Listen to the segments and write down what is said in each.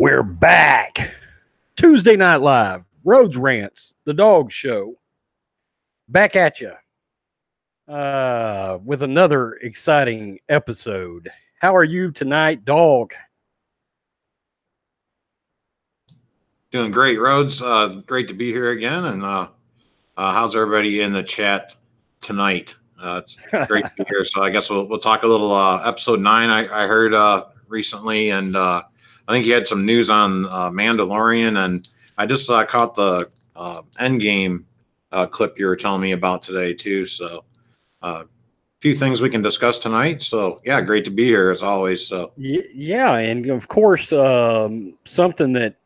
We're back. Tuesday Night Live, Rhodes Rants, the dog show. Back at you with another exciting episode. How are you tonight, dog? Doing great, Rhodes. Great to be here again. And how's everybody in the chat tonight? It's great to be here. So I guess we'll talk a little episode 9. I heard recently, and I think you had some news on Mandalorian, and I just caught the Endgame clip you were telling me about today too. So a few things we can discuss tonight. So yeah, great to be here as always. So yeah, and of course, something that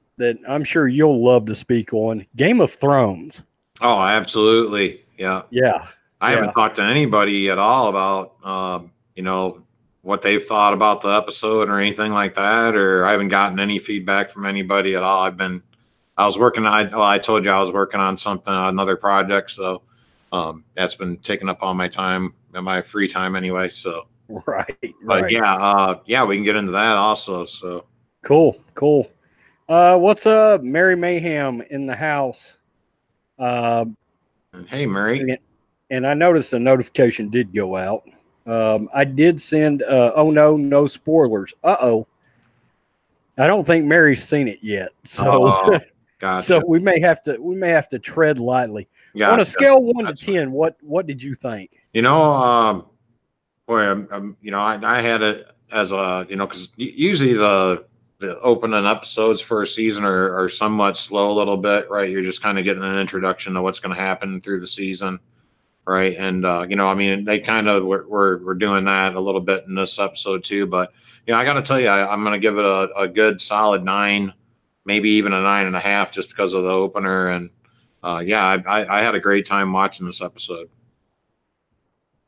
I'm sure you'll love to speak on, Game of Thrones. Oh, absolutely. Yeah. Yeah. I haven't talked to anybody at all about, what they've thought about the episode or anything like that, or I haven't gotten any feedback from anybody at all. I told you I was working on another project. So that's been taking up all my time and my free time anyway. So, right. But yeah, we can get into that also. So cool. What's up, Mary Mayhem in the house? Hey, Mary. And I noticed a notification did go out. I did send. Oh no spoilers. I don't think Mary's seen it yet. So, gotcha. So we may have to tread lightly. Gotcha. On a scale 1 to 10, what did you think? I had it as a because usually the opening episodes for a season are somewhat slow a little bit, right? You're just kind of getting an introduction to what's going to happen through the season, right? And they kind of were doing that a little bit in this episode too. But I got to tell you, I'm going to give it a good solid 9, maybe even a 9.5, just because of the opener. And I had a great time watching this episode.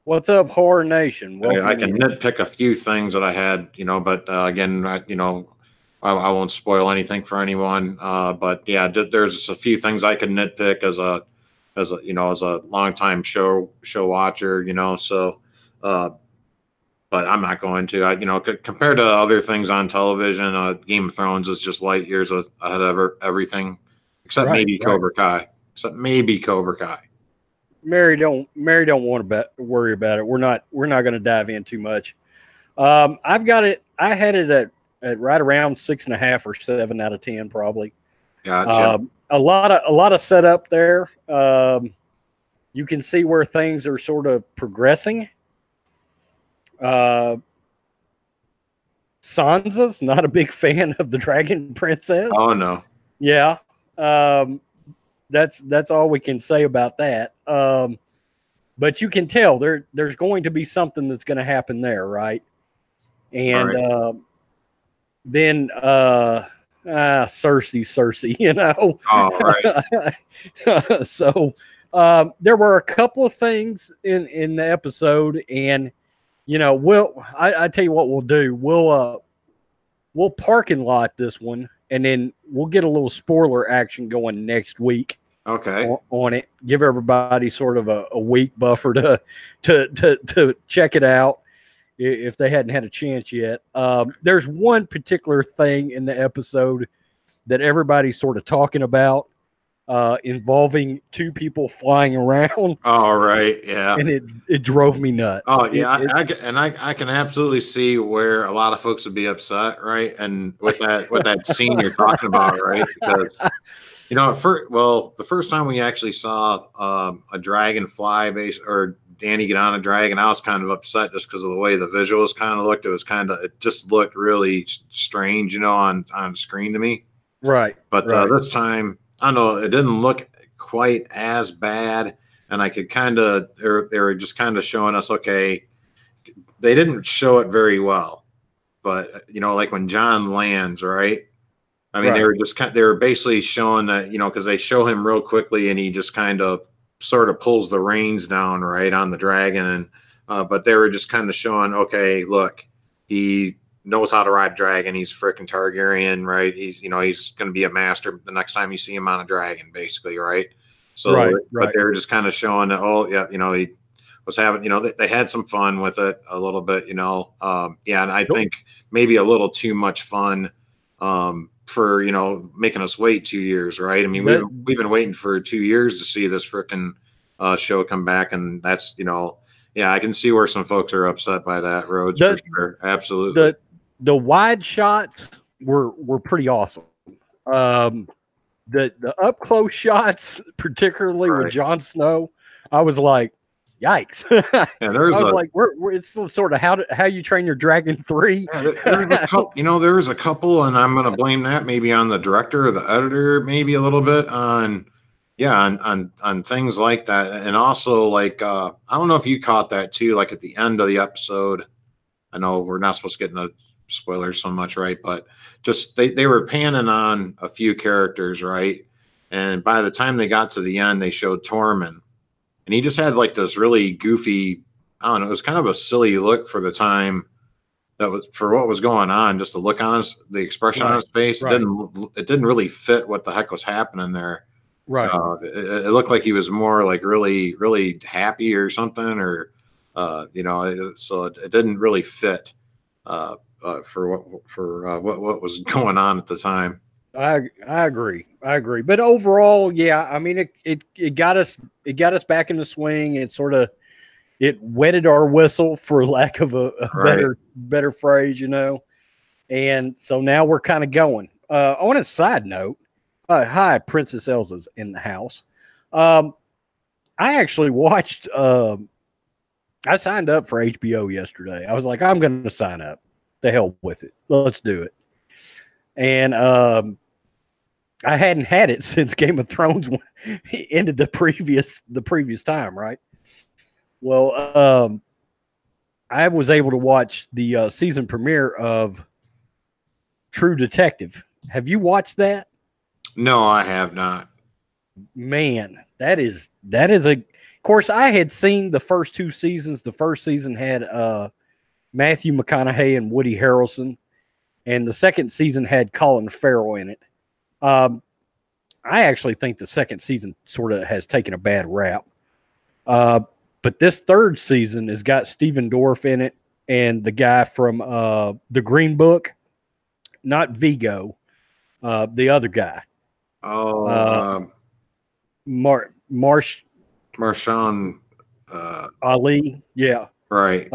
What's up, Horror Nation? I can nitpick a few things that I had, but again, I won't spoil anything for anyone. But yeah, there's a few things I can nitpick as a longtime show watcher, So, but I'm not going to. Compared to other things on television, Game of Thrones is just light years ahead of everything, except maybe Cobra Kai. Mary don't want to worry about it. We're not going to dive in too much. I've got it. I had it at right around 6.5 or 7 out of 10, probably. Gotcha. A lot of setup there. You can see where things are sort of progressing. Sansa's not a big fan of the Dragon Princess. Oh no. Yeah. That's all we can say about that. But you can tell there's going to be something that's going to happen there, right? And then Cersei, All right. So there were a couple of things in the episode, and I tell you what we'll do. We'll parking lot this one, and then we'll get a little spoiler action going next week. Okay. On it, give everybody sort of a week buffer to check it out if they hadn't had a chance yet. There's one particular thing in the episode that everybody's sort of talking about, involving 2 people flying around. All right, yeah. And it drove me nuts. Oh yeah, I can absolutely see where a lot of folks would be upset, right? And with that scene you're talking about, right? Because the first time we actually saw a dragon fly or Danny get on a dragon, I was kind of upset just because of the way the visuals kind of looked. It just looked really strange, on screen to me. Right. But this time, I don't know, it didn't look quite as bad, and I could they were just kind of showing us, okay, they didn't show it very well, but like when John lands, right? I mean, they were basically showing that, because they show him real quickly and he just kind of sort of pulls the reins down right on the dragon. And, but they were just kind of showing, okay, look, he knows how to ride a dragon. He's freaking Targaryen, right? He's going to be a master the next time you see him on a dragon, basically. Right. So, but they were just kind of showing that, oh yeah, he was having, they had some fun with it a little bit, and I think maybe a little too much fun. for making us wait 2 years, right? I mean, we've been waiting for 2 years to see this frickin' show come back, and that's yeah, I can see where some folks are upset by that, Rhodes, for sure. Absolutely. The wide shots were pretty awesome. The up close shots, particularly with Jon Snow, I was like, yikes. Yeah, I was like, it's sort of how you train your Dragon 3. Yeah, there's a couple, and I'm going to blame that maybe on the director or the editor, maybe a little bit on things like that. And also, like, I don't know if you caught that too, like at the end of the episode. I know we're not supposed to get into spoilers so much, right? But just they were panning on a few characters, right? And by the time they got to the end, they showed Tormund, and he just had like this really goofy, I don't know, it was kind of a silly look for the time. That was for what was going on, just the look on the expression on his face. Right. It didn't really fit what the heck was happening there. Right. It looked like he was more like really, really happy or something, or so it didn't really fit for what was going on at the time. I agree. But overall, yeah, I mean, it got us back in the swing. It wetted our whistle, for lack of a better phrase, and so now we're kind of going. On a side note, hi, Princess Elsa's in the house. I actually watched. I signed up for HBO yesterday. I was like, I'm going to sign up. The hell with it. Let's do it. And I hadn't had it since Game of Thrones ended the previous time, right? Well, I was able to watch the season premiere of True Detective. Have you watched that? No, I have not. Man, that is of course, I had seen the first two seasons. The first season had Matthew McConaughey and Woody Harrelson, and the second season had Colin Farrell in it. I actually think the second season sort of has taken a bad rap. But this third season has got Stephen Dorff in it and the guy from the Green Book, not Vigo, the other guy. Oh, Marshawn Ali, yeah, right.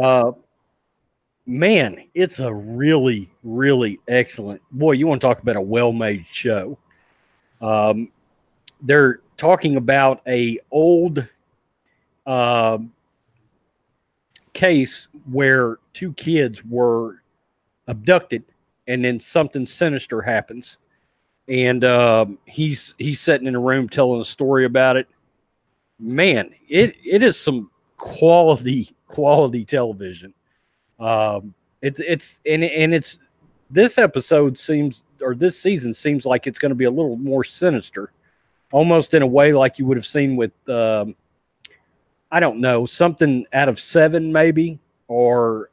Man, it's a really, really excellent. Boy, you want to talk about a well-made show. They're talking about a old case where two kids were abducted, and then something sinister happens, and he's sitting in a room telling a story about it. Man, it is some quality television. It's this episode seems, or this season seems like it's going to be a little more sinister, almost in a way like you would have seen with I don't know, something out of Seven maybe, or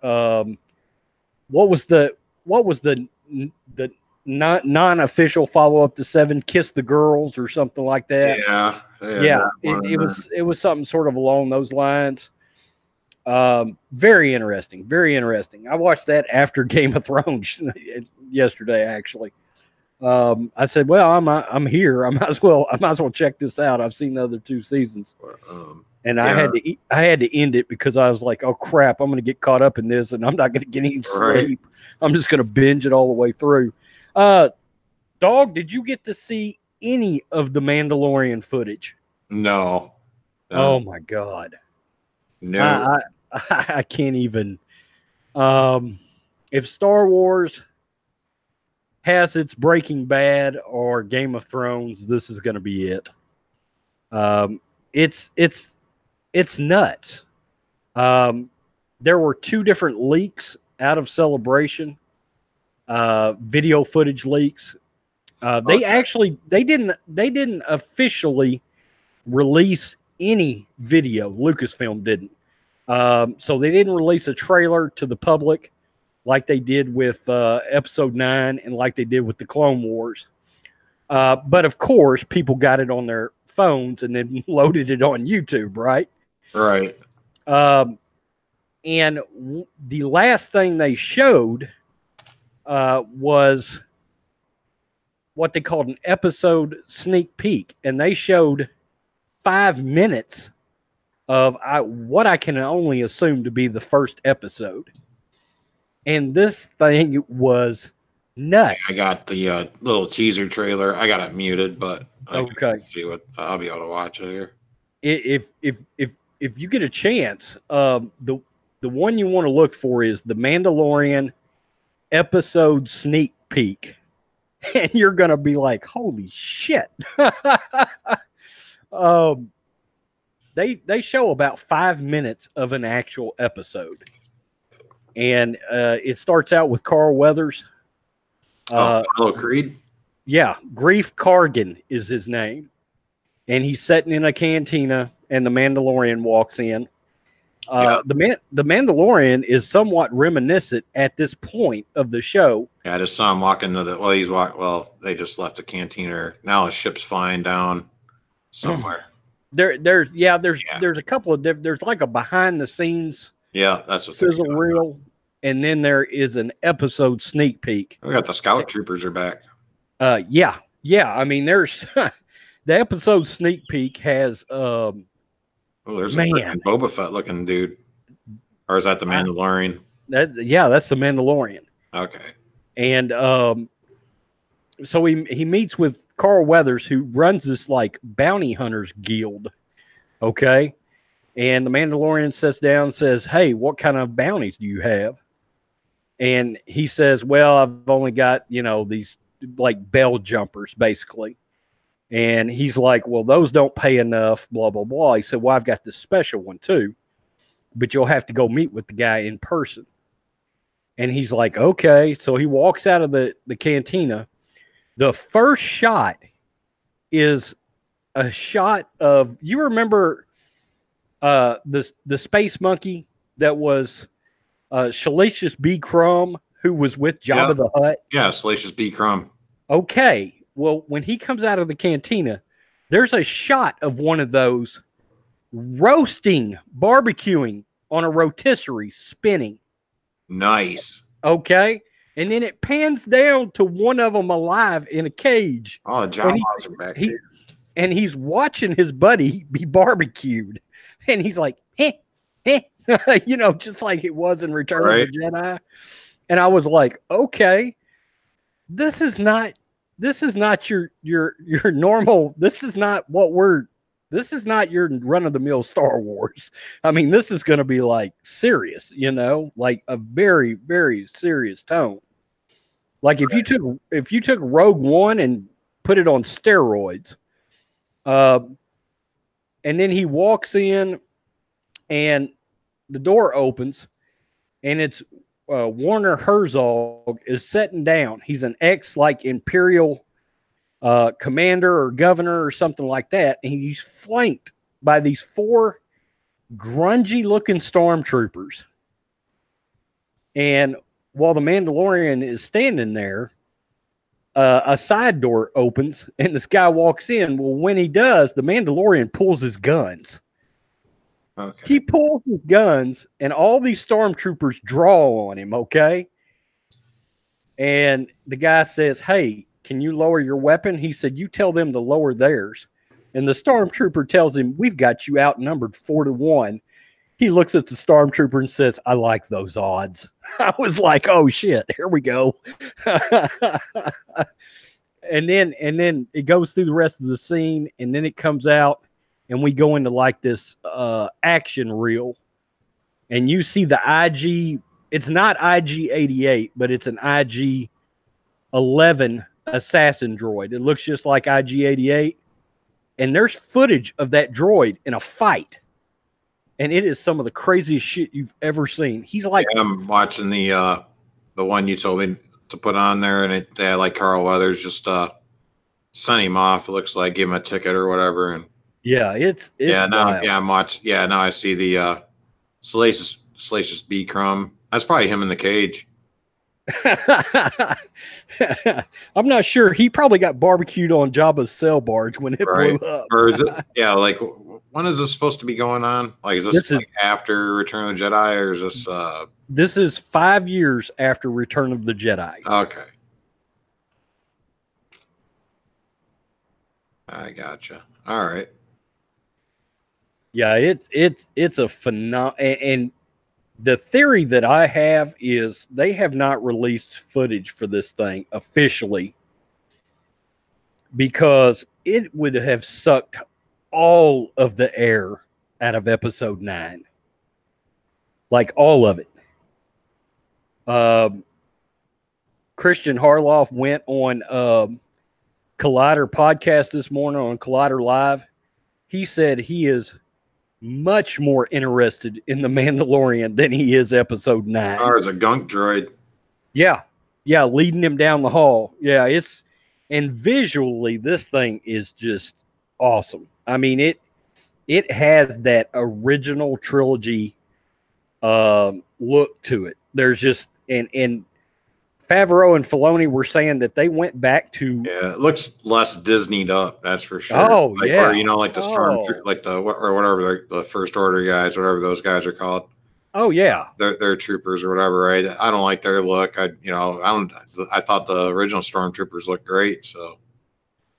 what was the non-official follow-up to Seven, Kiss the Girls or something like that. Yeah. It was something sort of along those lines. Very interesting. I watched that after Game of Thrones yesterday, actually. I said, well, I'm here. I might as well check this out. I've seen the other two seasons. And I had to end it because I was like, oh crap, I'm going to get caught up in this and I'm not going to get any sleep. I'm just going to binge it all the way through. Dog, did you get to see any of the Mandalorian footage? No. Oh my God. No. I can't even. If Star Wars has its Breaking Bad or Game of Thrones, this is going to be it. It's nuts. There were two different leaks out of Celebration, video footage leaks. They didn't officially release any video. Lucasfilm didn't. So they didn't release a trailer to the public like they did with Episode 9 and like they did with the Clone Wars. But of course, people got it on their phones and then loaded it on YouTube, right? Right. And the last thing they showed was what they called an episode sneak peek, and they showed 5 minutes of what I can only assume to be the first episode. And this thing was nuts. I got the little teaser trailer. I got it muted, but I can see what I'll be able to watch it here. If you get a chance, the one you want to look for is the Mandalorian episode sneak peek, and you're gonna be like, "Holy shit!" They show about 5 minutes of an actual episode, and it starts out with Carl Weathers. Apollo Creed? Yeah, Grief Kargan is his name. And he's sitting in a cantina, and the Mandalorian walks in. The Mandalorian is somewhat reminiscent at this point of the show. Yeah, I just saw him walking to the, they just left the cantina. Now a ship's flying down somewhere. There's a couple of there's like a behind the scenes that's what sizzle reel. And then there is an episode sneak peek. We got the scout troopers are back. Yeah. I mean, there's the episode sneak peek has there's a freaking Boba Fett looking dude, or is that the Mandalorian? That's the Mandalorian. Okay. And so he meets with Carl Weathers, who runs this like bounty hunters guild. Okay. And the Mandalorian sits down and says, "Hey, what kind of bounties do you have?" And he says, "Well, I've only got, these like bell jumpers, basically." And he's like, "Well, those don't pay enough, blah, blah, blah." He said, "Well, I've got this special one too, but you'll have to go meet with the guy in person." And he's like, "Okay." So he walks out of the cantina. The first shot is a shot of, you remember the space monkey that was Salacious B. Crumb, who was with Jabba the Hutt? Yeah, Salacious B. Crumb. Okay. Well, when he comes out of the cantina, there's a shot of one of those barbecuing on a rotisserie, spinning. Nice. Okay. And then it pans down to one of them alive in a cage. Oh, Jabba's are back here. And he's watching his buddy be barbecued. And he's like, heh. Just like it was in Return of the Jedi. And I was like, okay, this is not your normal, this is not your run-of-the-mill Star Wars. I mean, this is going to be like serious, like a very, very serious tone. Like if you took Rogue One and put it on steroids, and then he walks in and the door opens, and it's Werner Herzog is sitting down. He's an like Imperial commander or governor or something like that, and he's flanked by these 4 grungy-looking stormtroopers. And while the Mandalorian is standing there, a side door opens, and this guy walks in. Well, when he does, the Mandalorian pulls his guns. Okay. He pulls his guns, and all these stormtroopers draw on him, okay? And the guy says, "Hey, can you lower your weapon?" He said, "You tell them to lower theirs." And the stormtrooper tells him, "We've got you outnumbered 4-1. He looks at the stormtrooper and says, "I like those odds." I was like, oh, shit, here we go. And then it goes through the rest of the scene, and then it comes out, and we go into like this action reel, and you see the IG. It's not IG-88, but it's an IG-11 assassin droid. It looks just like IG-88, and there's footage of that droid in a fight, and it is some of the craziest shit you've ever seen. He's like, I'm watching the one you told me to put on there, and they had like Carl Weathers just sent him off. It looks like give him a ticket or whatever, and yeah, it's I'm watching. Yeah, now I see the Salacious B. Crumb. That's probably him in the cage. I'm not sure. He probably got barbecued on Jabba's sail barge when it blew up. Or is it? Yeah, like when is this supposed to be going on? Like, is this like after Return of the Jedi, or is this? This is 5 years after Return of the Jedi. Okay. I gotcha. All right. Yeah, it's a phenomenal. And the theory that I have is they have not released footage for this thing officially because it would have sucked all of the air out of episode 9. Like all of it. Christian Harloff went on Collider podcast this morning on Collider Live. He said he is much more interested in The Mandalorian than he is episode 9. Or as a gunk droid. Yeah. Yeah. Leading him down the hall. Yeah. And visually, this thing is just awesome. I mean, it has that original trilogy look to it. There's just, and Favreau and Filoni were saying that they went back to. Yeah, it looks less Disneyed up, that's for sure. Oh, like, yeah. Or, like the Storm, like or whatever, the First Order guys, whatever those guys are called. Oh, yeah. They're troopers or whatever, right? I don't like their look. I thought the original Stormtroopers looked great, so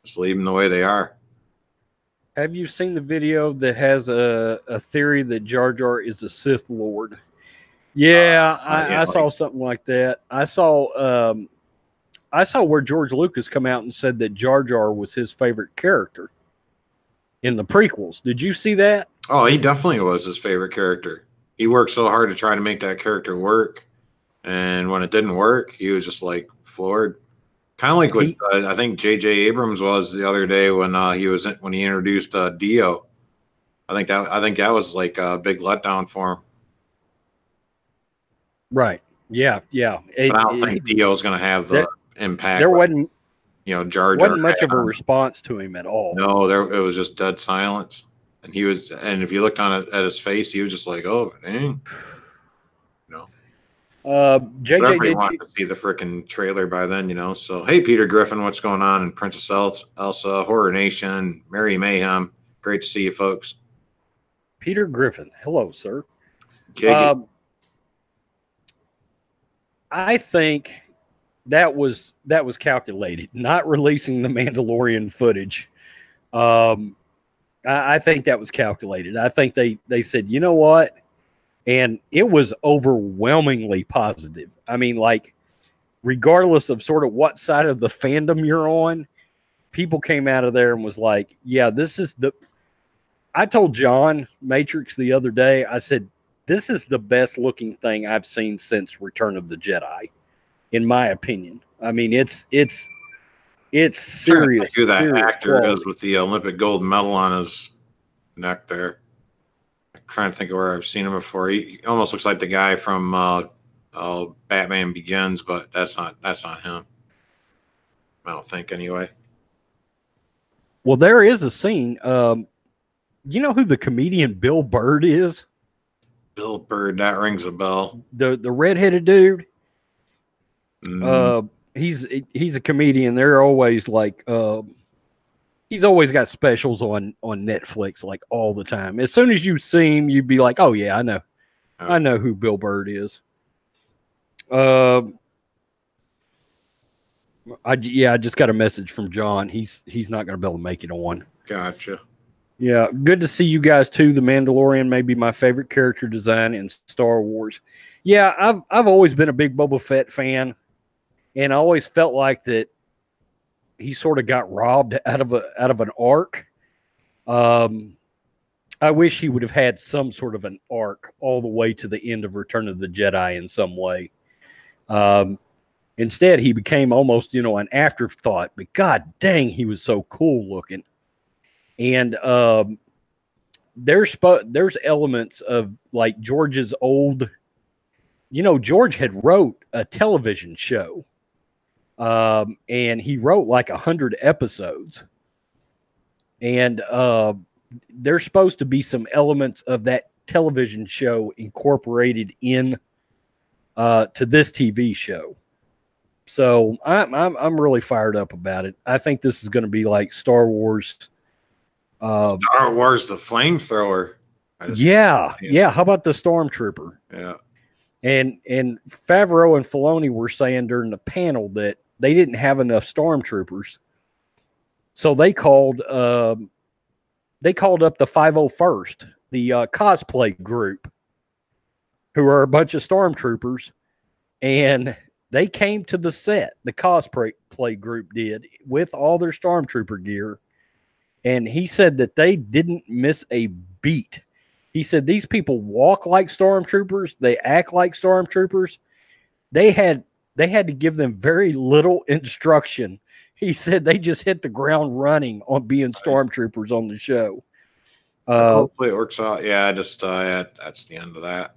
just leave them the way they are. Have you seen the video that has a theory that Jar Jar is a Sith Lord? Yeah, I saw something like that. I saw where George Lucas come out and said that Jar Jar was his favorite character in the prequels. Did you see that? Oh, he definitely was his favorite character. He worked so hard to try to make that character work, and when it didn't work, he was just like floored. Kind of like what I think J.J. Abrams was the other day when he introduced Dio. I think that was like a big letdown for him. Right. Yeah. Yeah. But I don't think Dio's going to have the impact. There wasn't, Jar Jar wasn't much of a response to him at all. No, it was just dead silence. And if you looked at his face, he was just like, "Oh, dang." No. JJ did want to see the freaking trailer by then, So, hey, Peter Griffin, what's going on? And Princess Elsa, Horror Nation, Mary Mayhem. Great to see you, folks. Peter Griffin, hello, sir. I think that was calculated. Not releasing the Mandalorian footage. I think that was calculated. I think they said, you know what? And it was overwhelmingly positive. I mean, like, regardless of sort of what side of the fandom you're on, people came out of there and was like, yeah, this is I told John Matrix the other day, I said, this is the best looking thing I've seen since Return of the Jedi, in my opinion. I mean, it's serious. Who that serious actor quality. is with the Olympic gold medal on his neck there. I'm trying to think of where I've seen him before. He almost looks like the guy from Batman Begins, but that's not him. I don't think anyway. Well, there is a scene. You know who the comedian Bill Bird is? Bill Bird, that rings a bell. The redheaded dude. He's a comedian. They're always like he's always got specials on Netflix like all the time. As soon as you see him, you'd be like, oh yeah, I know. I know who Bill Bird is. I just got a message from John. He's not going to be able to make it on. Gotcha. Yeah, good to see you guys too. The Mandalorian may be my favorite character design in Star Wars. Yeah, I've always been a big Boba Fett fan, and I always felt like that he sort of got robbed out of an arc. I wish he would have had some sort of an arc all the way to the end of Return of the Jedi in some way. Instead, he became almost, an afterthought. But god dang, he was so cool looking. And there's elements of like George's old, George had wrote a television show, and he wrote like 100 episodes, and there's supposed to be some elements of that television show incorporated in to this TV show. So I'm really fired up about it. I think this is going to be like Star Wars. Star Wars, the flamethrower. Yeah. How about the Stormtrooper? Yeah. And Favreau and Filoni were saying during the panel that they didn't have enough Stormtroopers. So they called up the 501st, the cosplay group, who are a bunch of stormtroopers, and they came to the set. The cosplay group did, with all their stormtrooper gear, and he said that they didn't miss a beat. He said these people walk like stormtroopers, they act like stormtroopers. They had to give them very little instruction. He said they just hit the ground running on being stormtroopers on the show. Hopefully it works out. Yeah, that's the end of that.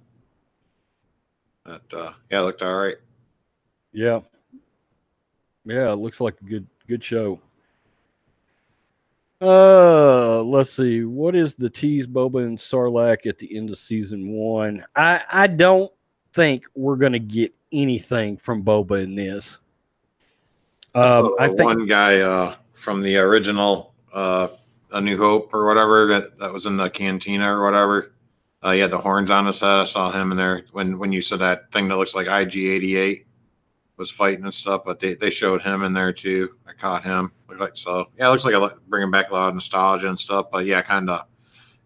But yeah, it looked all right. Yeah, it looks like a good show. Let's see. What is the tease Boba and Sarlacc at the end of season 1? I don't think we're gonna get anything from Boba in this. I think one guy from the original A New Hope or whatever that was in the cantina or whatever. He had the horns on his head. I saw him in there when you said that thing that looks like IG-88 was fighting and stuff, but they showed him in there too. I caught him. So yeah, it looks like bringing back a lot of nostalgia and stuff. But yeah, kind of.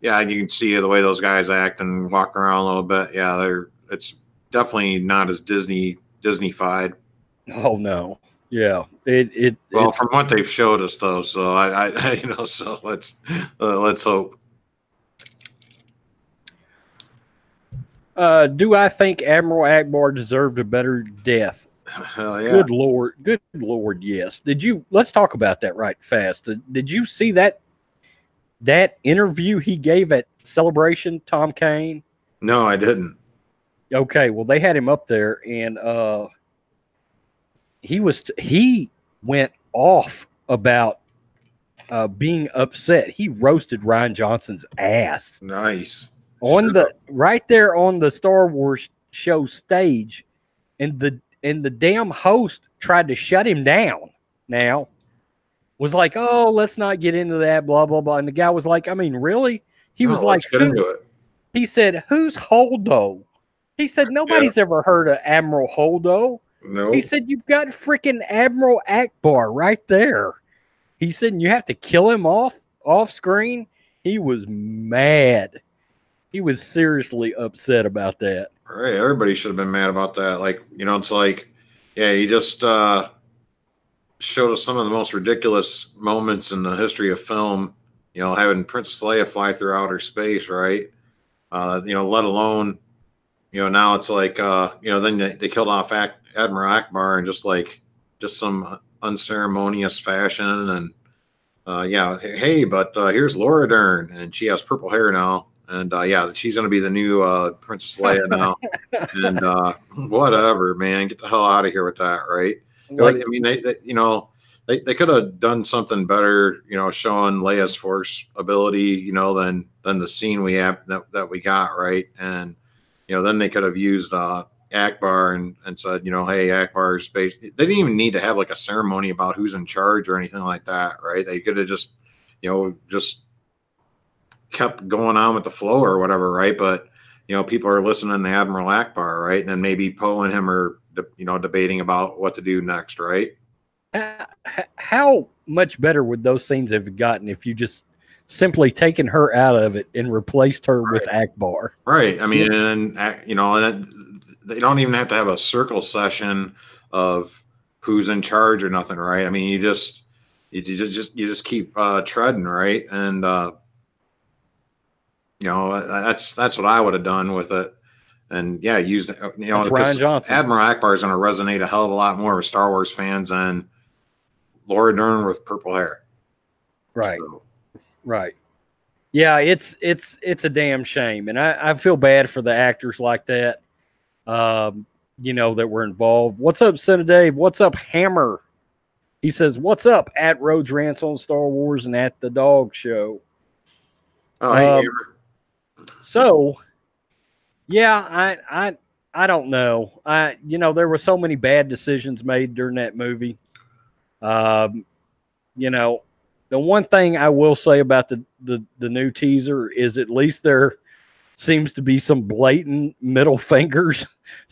Yeah, you can see the way those guys act and walk around a little bit. Yeah, it's definitely not as Disney-fied. Oh no. Yeah. Well, from what they've showed us though, so I so let's hope. Do I think Admiral Akbar deserved a better death? Hell yeah. Good Lord, yes. Let's talk about that right fast. Did you see that interview he gave at Celebration, Tom Kane? No, I didn't. Okay, well, they had him up there, and he went off about being upset. He roasted Rian Johnson's ass. Nice. Right there on the Star Wars show stage, and the damn host tried to shut him down. Now was like, oh, let's not get into that, blah blah blah. And the guy was like, I mean, really? He was like, get into it. He said, who's Holdo? He said, nobody's ever heard of Admiral Holdo. No. He said, you've got freaking Admiral Akbar right there. He said, and you have to kill him off screen. He was mad. He was seriously upset about that. Right. Everybody should have been mad about that. Like, it's like, yeah, he just showed us some of the most ridiculous moments in the history of film, having Princess Leia fly through outer space, right? Let alone, now it's like, then they killed off Admiral Akbar in just some unceremonious fashion. And hey, but here's Laura Dern, and she has purple hair now. And she's going to be the new Princess Leia now. And whatever, man, get the hell out of here with that, right? I mean, they could have done something better, showing Leia's Force ability, than the scene we have that we got, right? And then they could have used Akbar and said, hey, Akbar's space. They didn't even need to have like a ceremony about who's in charge or anything like that, right? They could have just, just kept going on with the flow or whatever, right? But people are listening to Admiral Akbar, right? And then maybe Poe and him are debating about what to do next, right? How much better would those scenes have gotten if you just simply taken her out of it and replaced her with Akbar? Right. I mean, and then they don't even have to have a circle session of who's in charge or nothing, right? I mean, you just keep treading, right? And that's what I would have done with it. And yeah, used Rian Johnson. Admiral Akbar is going to resonate a hell of a lot more with Star Wars fans than Laura Dern with purple hair. Right. So. Right. Yeah, it's a damn shame. And I feel bad for the actors like that, that were involved. What's up, Son of Dave? What's up, Hammer? He says, what's up at Rhodes Rants on Star Wars and at the Dog Show? Oh, hey, Hammer. So, yeah, I don't know. There were so many bad decisions made during that movie. The one thing I will say about the new teaser is at least there seems to be some blatant middle fingers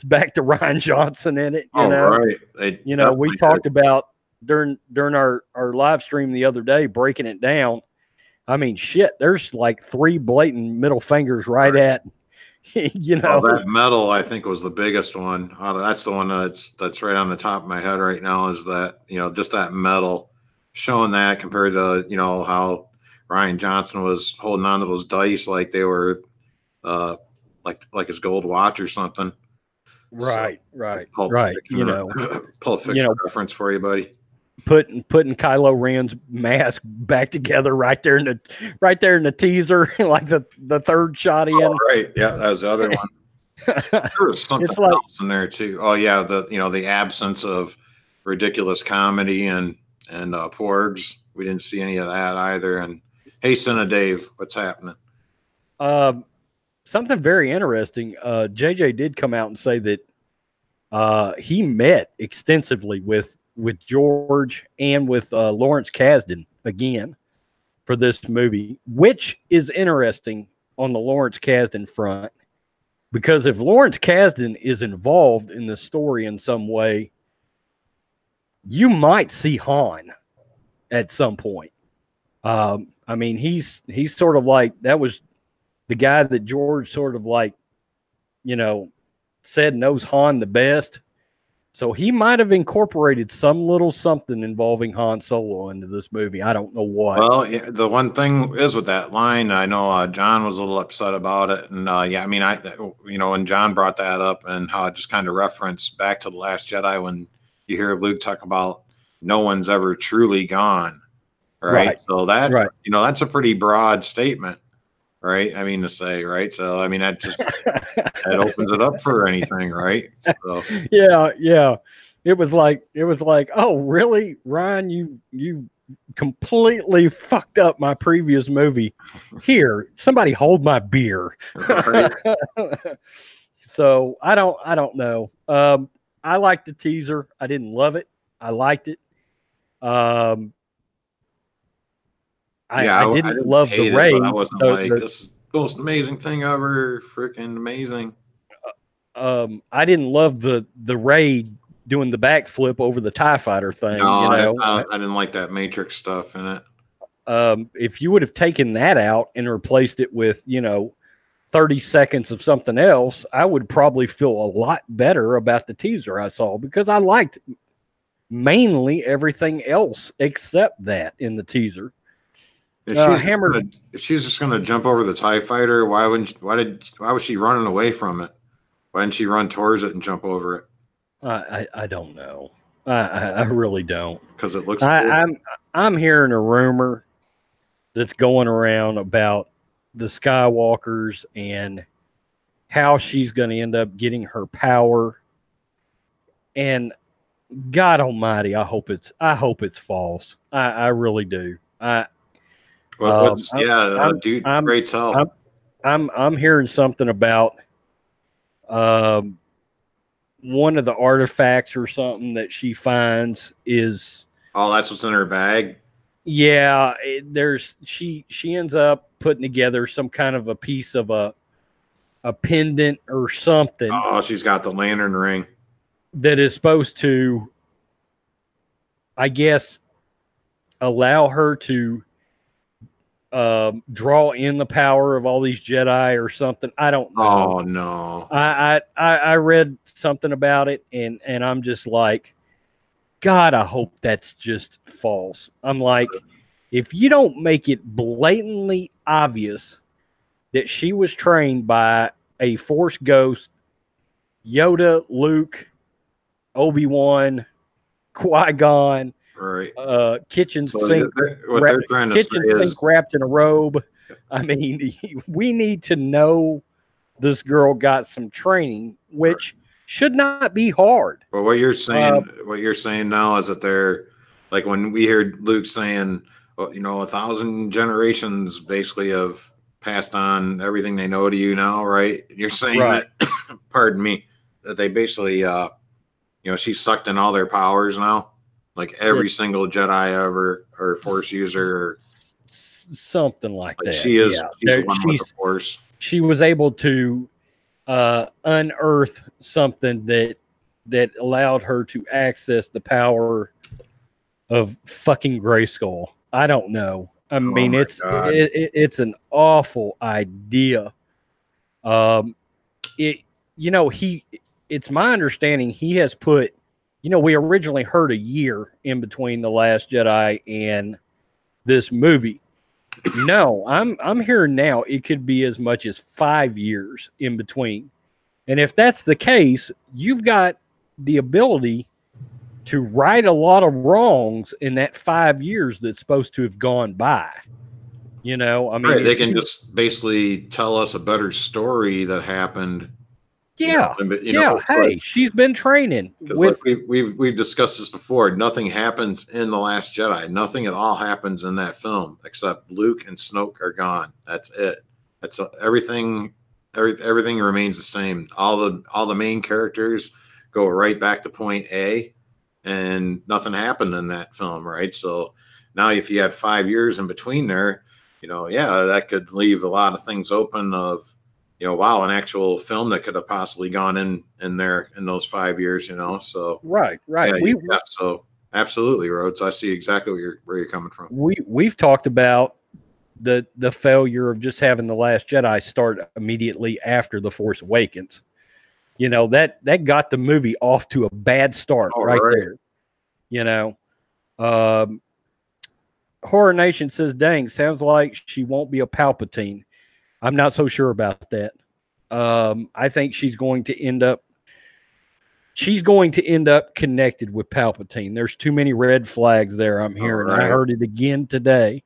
back to Rian Johnson in it. Right. We talked about during our live stream the other day, breaking it down. I mean, shit, there's like 3 blatant middle fingers right at, you know. Oh, that metal, I think, was the biggest one. That's the one that's right on the top of my head right now, is that, just that metal, showing that compared to, how Ryan Johnson was holding on to those dice like they were like his gold watch or something. Right, So, right, Pulp right. Fiction, Pulp Fiction reference for you, buddy. Putting Kylo Ren's mask back together right there in the teaser, like the third shot in. Oh, right, yeah, that was the other one. There was something else in there too. Oh yeah, the absence of ridiculous comedy and porgs. We didn't see any of that either. And hey, son of Dave, what's happening? Something very interesting. JJ did come out and say that he met extensively with George and with Lawrence Kasdan again for this movie, which is interesting on the Lawrence Kasdan front, because if Lawrence Kasdan is involved in the story in some way, you might see Han at some point. I mean, he's sort of like, that was the guy that George sort of like, said knows Han the best. So he might have incorporated some little something involving Han Solo into this movie. I don't know what. Well, yeah, the one thing is with that line, I know John was a little upset about it, and yeah, I mean, when John brought that up and how it just kind of referenced back to the Last Jedi when you hear Luke talk about no one's ever truly gone, right? So that that's a pretty broad statement, right? I mean, to say, right? So I mean, that just that opens it up for anything, right? So yeah. It was like, oh, really, Ryan? You completely fucked up my previous movie. Here, somebody hold my beer. Right. So I don't know. I liked the teaser. I didn't love it. I liked it. I didn't love the raid. I wasn't this is the most amazing thing ever. Freaking amazing. I didn't love the raid doing the backflip over the TIE fighter thing. No, I didn't like that Matrix stuff in it. If you would have taken that out and replaced it with, 30 seconds of something else, I would probably feel a lot better about the teaser I saw, because I liked mainly everything else except that in the teaser. If she's just gonna jump over the TIE fighter, why was she running away from it? Why didn't she run towards it and jump over it? I don't know. I really don't. Because it looks cool. I'm hearing a rumor that's going around about the Skywalkers and how she's going to end up getting her power. And God Almighty, I hope it's false. I really do. Great tell. I'm hearing something about one of the artifacts or something that she finds is, that's what's in her bag. Yeah, she ends up putting together some kind of a piece of a pendant or something. Oh, she's got the lantern ring that is supposed to, I guess, allow her to draw in the power of all these Jedi or something. I don't know. Oh no. I read something about it and I'm just like, God, I hope that's just false. I'm like, if you don't make it blatantly obvious that she was trained by a Force ghost, Yoda, Luke, Obi-Wan, Qui-Gon, right? Kitchen sink wrapped in a robe. I mean, we need to know this girl got some training, which should not be hard. But what you're saying now is that they're like, when we hear Luke saying, 1,000 generations basically have passed on everything they know to you now, right? You're saying that, pardon me, that they basically, she sucked in all their powers now. Like every single Jedi ever, or Force user, or something like that. She is. Yeah. She's the one with the Force. She was able to unearth something that allowed her to access the power of fucking Grayskull. I don't know. I mean, my it's God. it's an awful idea. It it's my understanding he has put, we originally heard a year in between The Last Jedi and this movie. No, I'm hearing now it could be as much as 5 years in between. And if that's the case, you've got the ability to right a lot of wrongs in that 5 years that's supposed to have gone by. I mean, Right, they can just basically tell us a better story that happened. yeah, It's hey, like, she's been training because with. like we've discussed this before. Nothing happens in The Last Jedi. Nothing at all happens in that film except Luke and Snoke are gone. That's it. That's everything. Everything remains the same. All the main characters go right back to point A, and nothing happened in that film, right? So now, if you had 5 years in between there, that could leave a lot of things open. Of wow, an actual film that could have possibly gone in there in those 5 years, So Right. yeah, so absolutely, Rhodes. I see exactly where you're coming from. We've talked about the failure of just having The Last Jedi start immediately after The Force Awakens. That got the movie off to a bad start there. Horror Nation says, dang, sounds like she won't be a Palpatine. I'm not so sure about that. I think she's going to end up connected with Palpatine. There's too many red flags there, I'm hearing. I heard it again today.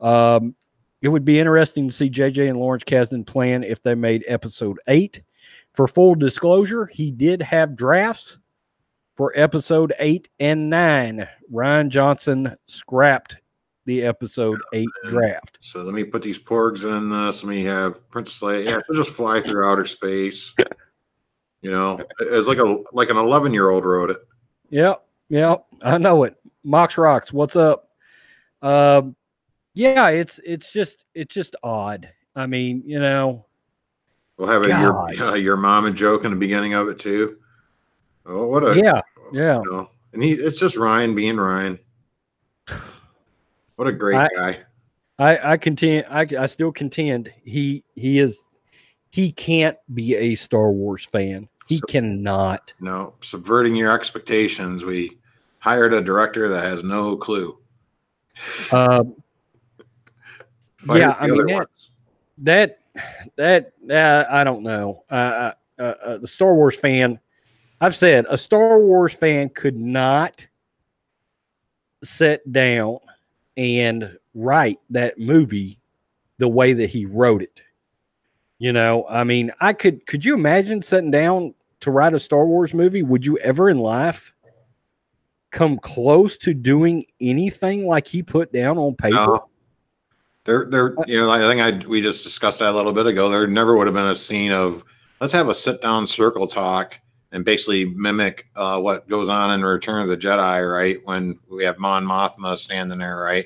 It would be interesting to see JJ and Lawrence Kasdan plan if they made episode 8. For full disclosure, he did have drafts for episode 8 and 9. Ryan Johnson scrapped the episode 8 draft. So let me put these porgs in this. Let me have Princess Leia. Yeah, she'll just fly through outer space. It's like an 11-year-old wrote it. Yeah, I know it. Mox Rocks, what's up? Yeah, it's just odd. I mean, we'll have your mom and joke in the beginning of it too. Oh, what a yeah. And it's just Ryan being Ryan. What a great guy. I contend. I still contend he can't be a Star Wars fan. He cannot. No, subverting your expectations. We hired a director that has no clue. I mean that I don't know. The Star Wars fan. I've said a Star Wars fan could not sit down and write that movie the way that he wrote it. I mean, could you imagine sitting down to write a Star Wars movie? Would you ever in life come close to doing anything like he put down on paper? I think we just discussed that a little bit ago. There never would have been a scene of let's have a sit down circle talk and basically mimic what goes on in Return of the Jedi, right? When we have Mon Mothma standing there, right?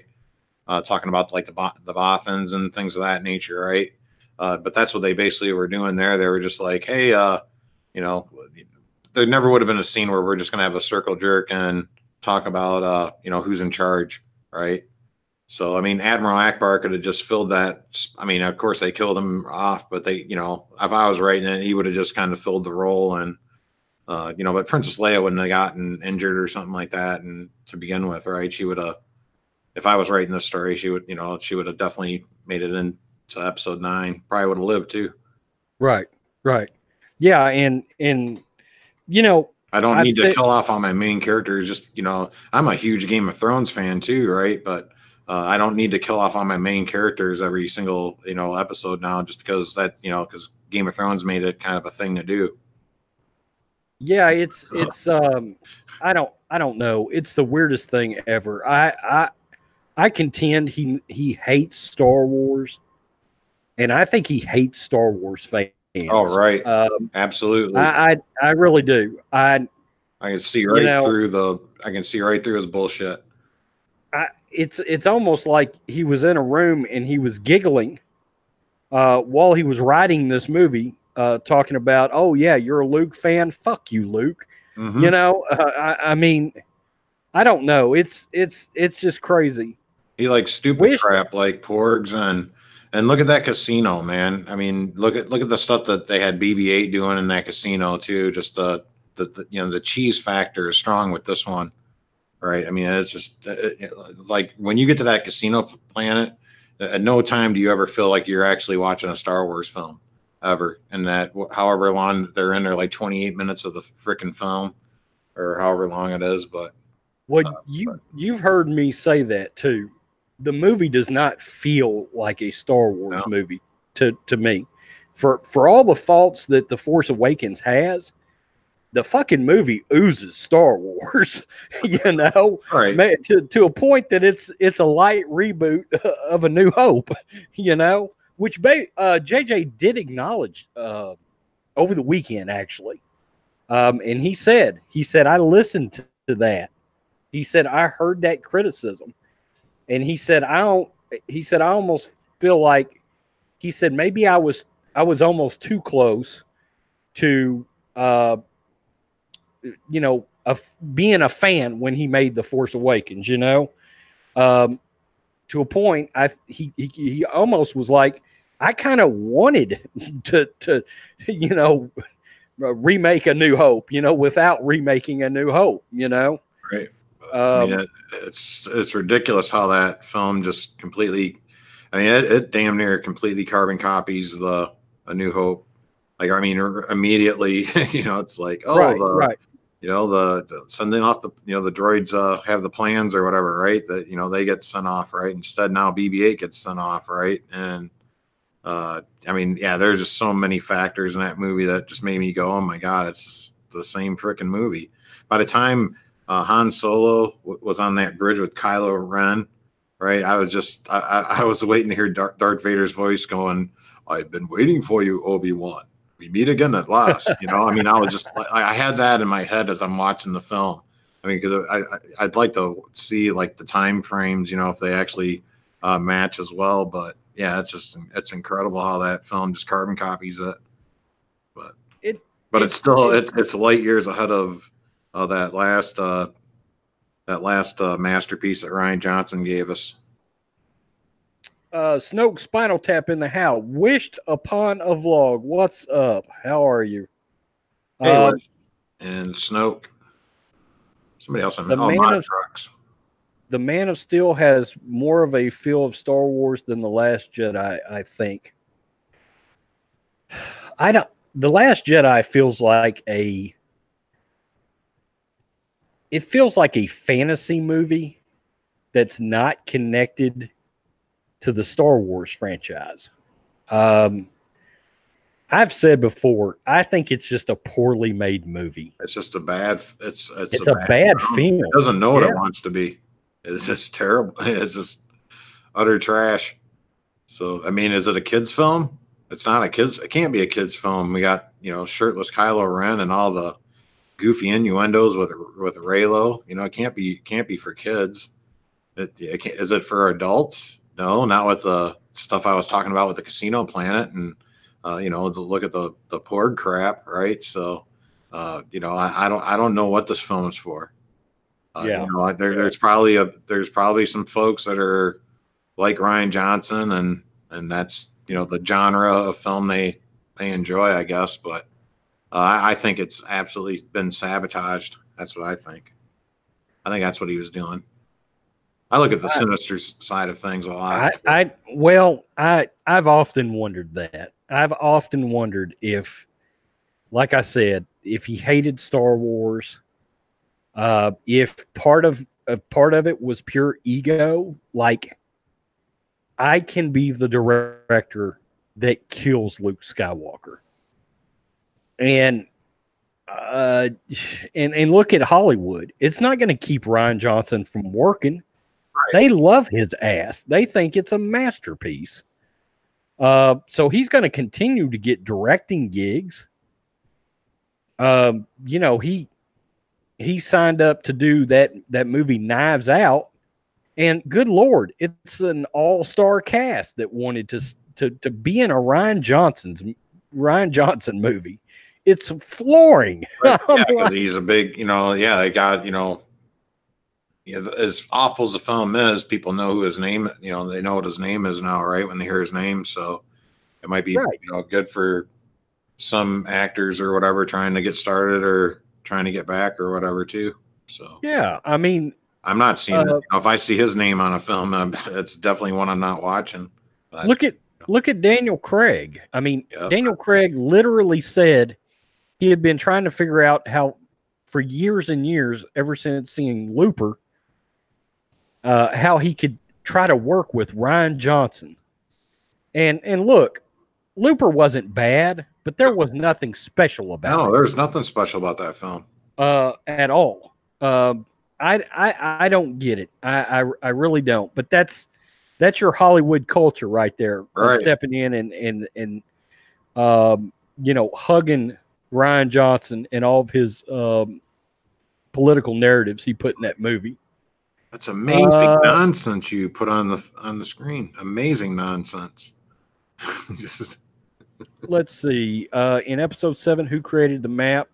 Talking about like the Bothans and things of that nature, right? But that's what they basically were doing there. They were just like, hey, there never would have been a scene where we're just going to have a circle jerk and talk about, who's in charge, right? So, I mean, Admiral Akbar could have just filled that. I mean, of course, they killed him off, but they, if I was writing it, he would have just kind of filled the role. And, but Princess Leia wouldn't have gotten injured or something like that. And to begin with, right, she would have, if I was writing this story, she would have definitely made it into episode 9. Probably would have lived too. Right. Yeah. And I don't need to kill off all my main characters. Just, I'm a huge Game of Thrones fan too, right? But I don't need to kill off all my main characters every single, episode now, just because that, because Game of Thrones made it kind of a thing to do. Yeah, it's I don't know. It's the weirdest thing ever. I contend he hates Star Wars, and I think he hates Star Wars fans. Oh, right. Absolutely. I really do. I can see right through I can see right through his bullshit. It's almost like he was in a room and he was giggling while he was writing this movie, talking about, oh yeah, you're a Luke fan. Fuck you, Luke. Mm-hmm. I mean, I don't know. It's just crazy. He likes stupid crap like porgs and look at that casino, man. I mean, look at the stuff that they had BB-8 doing in that casino too. Just the the cheese factor is strong with this one, right? I mean, it's just like when you get to that casino planet, at no time do you ever feel like you're actually watching a Star Wars film ever. And that however long they're in there, like 28 minutes of the freaking film, or however long it is, but. Well, you've heard me say that too. The movie does not feel like a Star Wars movie to me. For all the faults that The Force Awakens has, the fucking movie oozes Star Wars, right. to a point that it's a light reboot of A New Hope, which JJ did acknowledge over the weekend actually, and he said I listened to that. He said, I heard that criticism. And he said, I almost feel like, he said, maybe I was almost too close to, being a fan when he made The Force Awakens, to a point, he almost was like, I kind of wanted to remake A New Hope, without remaking A New Hope, Right. I mean, it's ridiculous how that film just completely. I mean, it damn near completely carbon copies A New Hope. Like, I mean, immediately, it's like, right. The sending off the droids have the plans or whatever, right? That they get sent off, right? Instead, now BB-8 gets sent off, right? And I mean, yeah, there's just so many factors in that movie that just made me go, oh my god, it's the same freaking movie. By the time Han Solo was on that bridge with Kylo Ren, right? I was waiting to hear Darth Vader's voice going, "I've been waiting for you, Obi-Wan. We meet again at last." I mean, I was just I had that in my head as I'm watching the film. I mean, because I'd like to see like the time frames, if they actually match as well. But yeah, it's incredible how that film just carbon copies it. But it's still it's light years ahead of that last masterpiece that Rian Johnson gave us. Snoke Spinal Tap in the house. Wished upon a vlog. What's up? How are you? Hey, and Snoke. Somebody else. Trucks. The Man of Steel has more of a feel of Star Wars than The Last Jedi, I think. The Last Jedi feels like it feels like a fantasy movie that's not connected to the Star Wars franchise. I've said before, I think it's just a poorly made movie. It's just a bad. It's a bad film. It doesn't know what it wants to be. It's just terrible. It's just utter trash. So, I mean, is it a kid's film? It's not a kid's. It can't be a kid's film. We got shirtless Kylo Ren and all the goofy innuendos with Raylo. It can't be for kids. Is it for adults? No, not with the stuff I was talking about with the Casino Planet and to look at the porg crap, right? So, I don't know what this film is for. There's probably some folks that are like Rian Johnson and that's the genre of film they enjoy, I guess. But I think it's absolutely been sabotaged. That's what I think. I think that's what he was doing. I look at the sinister side of things a lot. I've often wondered that. I've often wondered if, like I said, if he hated Star Wars, if part of it was pure ego, like I can be the director that kills Luke Skywalker. And look at Hollywood. It's not going to keep Rian Johnson from working. Right. They love his ass. They think it's a masterpiece. So he's going to continue to get directing gigs. He signed up to do that movie Knives Out, and good Lord, it's an all-star cast that wanted to be in a Rian Johnson movie. It's flooring. Right. Yeah, because he's a big, they got, yeah, as awful as the film is, people know who his name. You know, they know what his name is now, right? When they hear his name, so it might be Right. good for some actors or whatever trying to get started or trying to get back or whatever too. So Yeah, I mean, I'm not seeing it. If I see his name on a film, it's definitely one I'm not watching. But, look at Daniel Craig. I mean, yep. Daniel Craig literally said he had been trying to figure out how, for years and years, ever since seeing Looper, how he could try to work with Ryan Johnson. And look, Looper wasn't bad, but there was nothing special about No, it. there's nothing special about that film. At all. I don't get it. I really don't. But that's your Hollywood culture right there, Right. stepping in and hugging Ryan Johnson and all of his political narratives he put in that movie. That's amazing nonsense you put on the screen. Amazing nonsense. Let's see. In episode 7, who created the map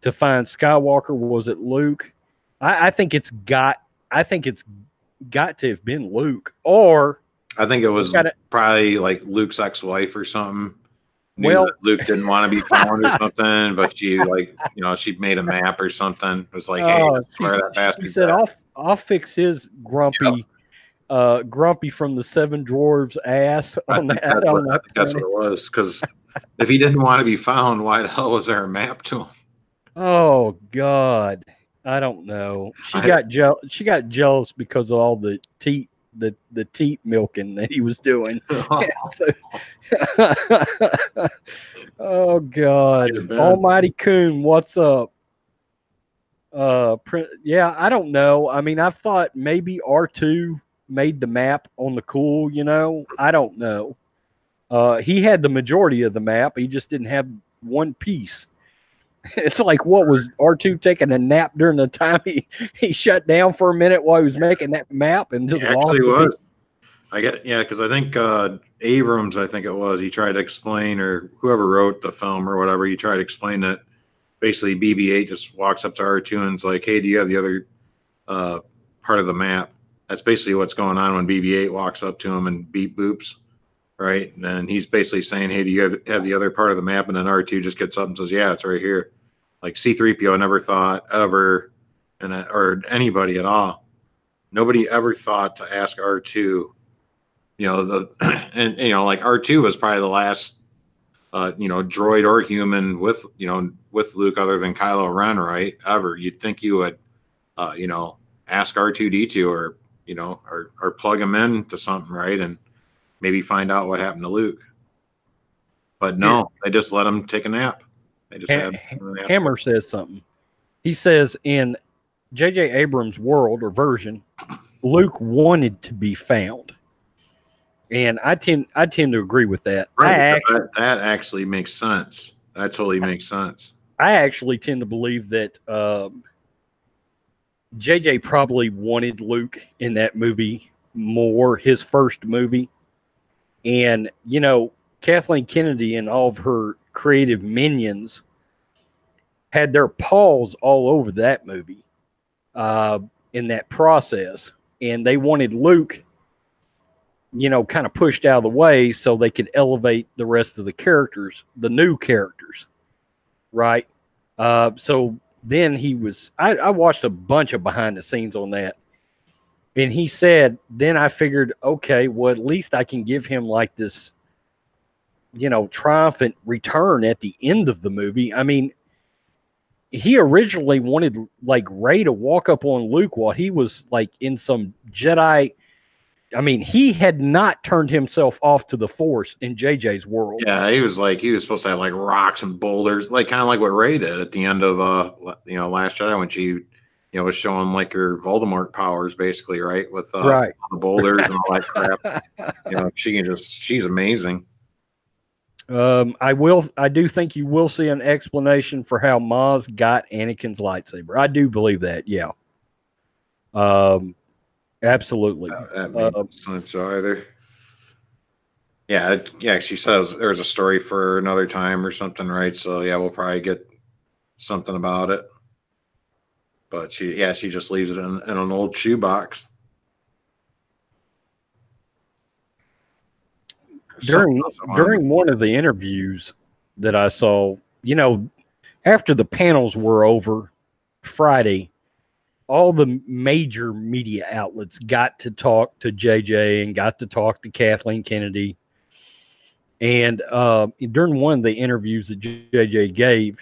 to find Skywalker? Was it Luke? I think it's got to have been Luke, or I think it was probably like Luke's ex-wife or something. Well, that Luke didn't want to be found or something, but she she made a map or something. It was like, hey, this is where that bastard. She said, "I'll fix his grumpy, grumpy from the Seven Dwarves ass on that." That's what it was. Because if he didn't want to be found, why the hell was there a map to him? Oh God, I don't know. She got jealous because of all the teat milking that he was doing. Oh God, Almighty Coon, what's up? Yeah, I don't know. I mean, I've thought maybe R2 made the map on the cool. I don't know. He had the majority of the map. He just didn't have one piece. It's like, what was R2 taking a nap during the time he shut down for a minute while he was making that map and just actually was. Because I think Abrams, I think it was, he tried to explain, or whoever wrote the film or whatever, he tried to explain that basically BB-8 just walks up to R2 and is like, hey, do you have the other part of the map? That's basically what's going on when BB-8 walks up to him and beep boops, right? And then he's basically saying, hey, do you have the other part of the map? And then R2 just gets up and says, yeah, it's right here. Like C-3PO never thought ever, or anybody at all, nobody ever thought to ask R2, like R2 was probably the last, droid or human with Luke other than Kylo Ren, right? Ever. You'd think you would, ask R2D2 or plug him in to something, right? And maybe find out what happened to Luke. But no, they just let him take a nap. They just Hammer says something. He says in J.J. Abrams' world or version, Luke wanted to be found. And I tend to agree with that. Right, that actually makes sense. That totally makes sense. I actually tend to believe that JJ probably wanted Luke in that movie more, his first movie. And, Kathleen Kennedy and all of her creative minions had their paws all over that movie in that process. And they wanted Luke, kind of pushed out of the way so they could elevate the rest of the characters, the new characters, right? So then I watched a bunch of behind the scenes on that. And he said, then I figured, okay, well, at least I can give him like this, triumphant return at the end of the movie. I mean, he originally wanted like Rey to walk up on Luke while he was like in some Jedi. I mean, he had not turned himself off to the Force in JJ's world. Yeah, he was supposed to have like rocks and boulders, like kind of like what Rey did at the end of Last Jedi when she was showing like her Voldemort powers basically, right? With the boulders and all that crap. She's amazing. I do think you will see an explanation for how Maz got Anakin's lightsaber. I do believe that. Yeah. Absolutely. That makes sense either. Yeah. She says there was a story for another time or something, right? So yeah, we'll probably get something about it. But she just leaves it in an old shoebox. During one of the interviews that I saw, after the panels were over Friday, all the major media outlets got to talk to JJ and got to talk to Kathleen Kennedy. And during one of the interviews that JJ gave,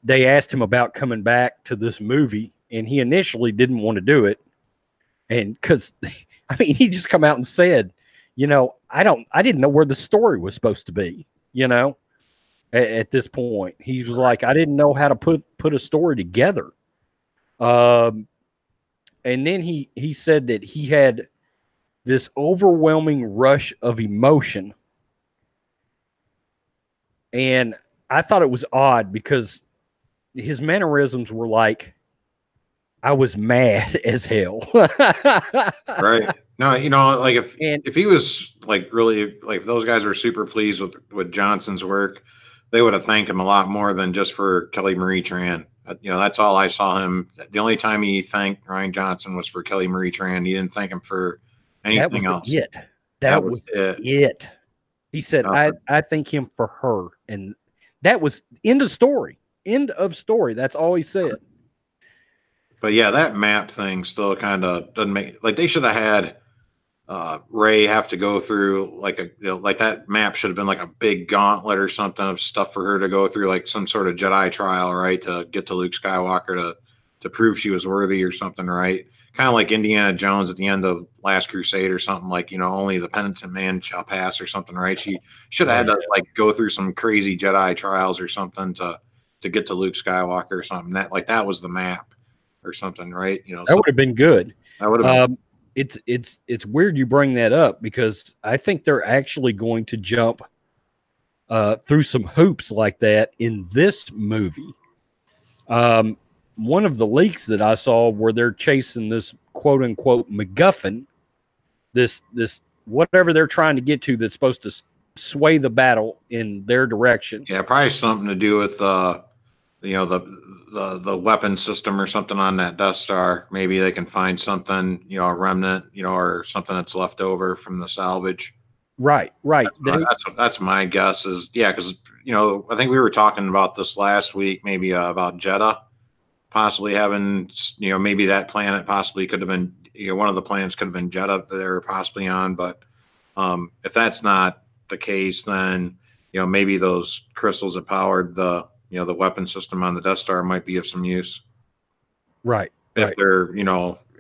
they asked him about coming back to this movie, and he initially didn't want to do it. And because, he just come out and said, I didn't know where the story was supposed to be, at this point. He was like, I didn't know how to put a story together. And then he said that he had this overwhelming rush of emotion. And I thought it was odd because his mannerisms were like, I was mad as hell. Right. No, like if he was like really, like if those guys were super pleased with Johnson's work, they would have thanked him a lot more than just for Kelly Marie Tran. That's all I saw him. The only time he thanked Rian Johnson was for Kelly Marie Tran. He didn't thank him for anything else. That was it. He said, I thank him for her. And that was end of story. End of story. That's all he said. But yeah, that map thing still kind of doesn't make, like, they should have had Ray have to go through like like that map should have been like a big gauntlet or something of stuff for her to go through, like some sort of Jedi trial, right, to get to Luke Skywalker to prove she was worthy or something, right? Kind of like Indiana Jones at the end of Last Crusade or something, like, only the penitent man shall pass or something, right? She should have had to like go through some crazy Jedi trials or something to get to Luke Skywalker or something. That was the map or something, right? That would have been good. That would have been. It's weird you bring that up because I think they're actually going to jump through some hoops like that in this movie. One of the leaks that I saw where they're chasing this quote unquote MacGuffin, this whatever they're trying to get to that's supposed to sway the battle in their direction. Yeah, probably something to do with the weapon system or something on that Death Star. Maybe they can find something, a remnant, or something that's left over from the salvage. Right. That's my guess is, yeah, because, I think we were talking about this last week, maybe about Jeddah possibly having, maybe that planet possibly could have been, one of the planets could have been Jeddah that they were possibly on. But if that's not the case, then, maybe those crystals that powered the weapon system on the Death Star might be of some use. Right. If they're,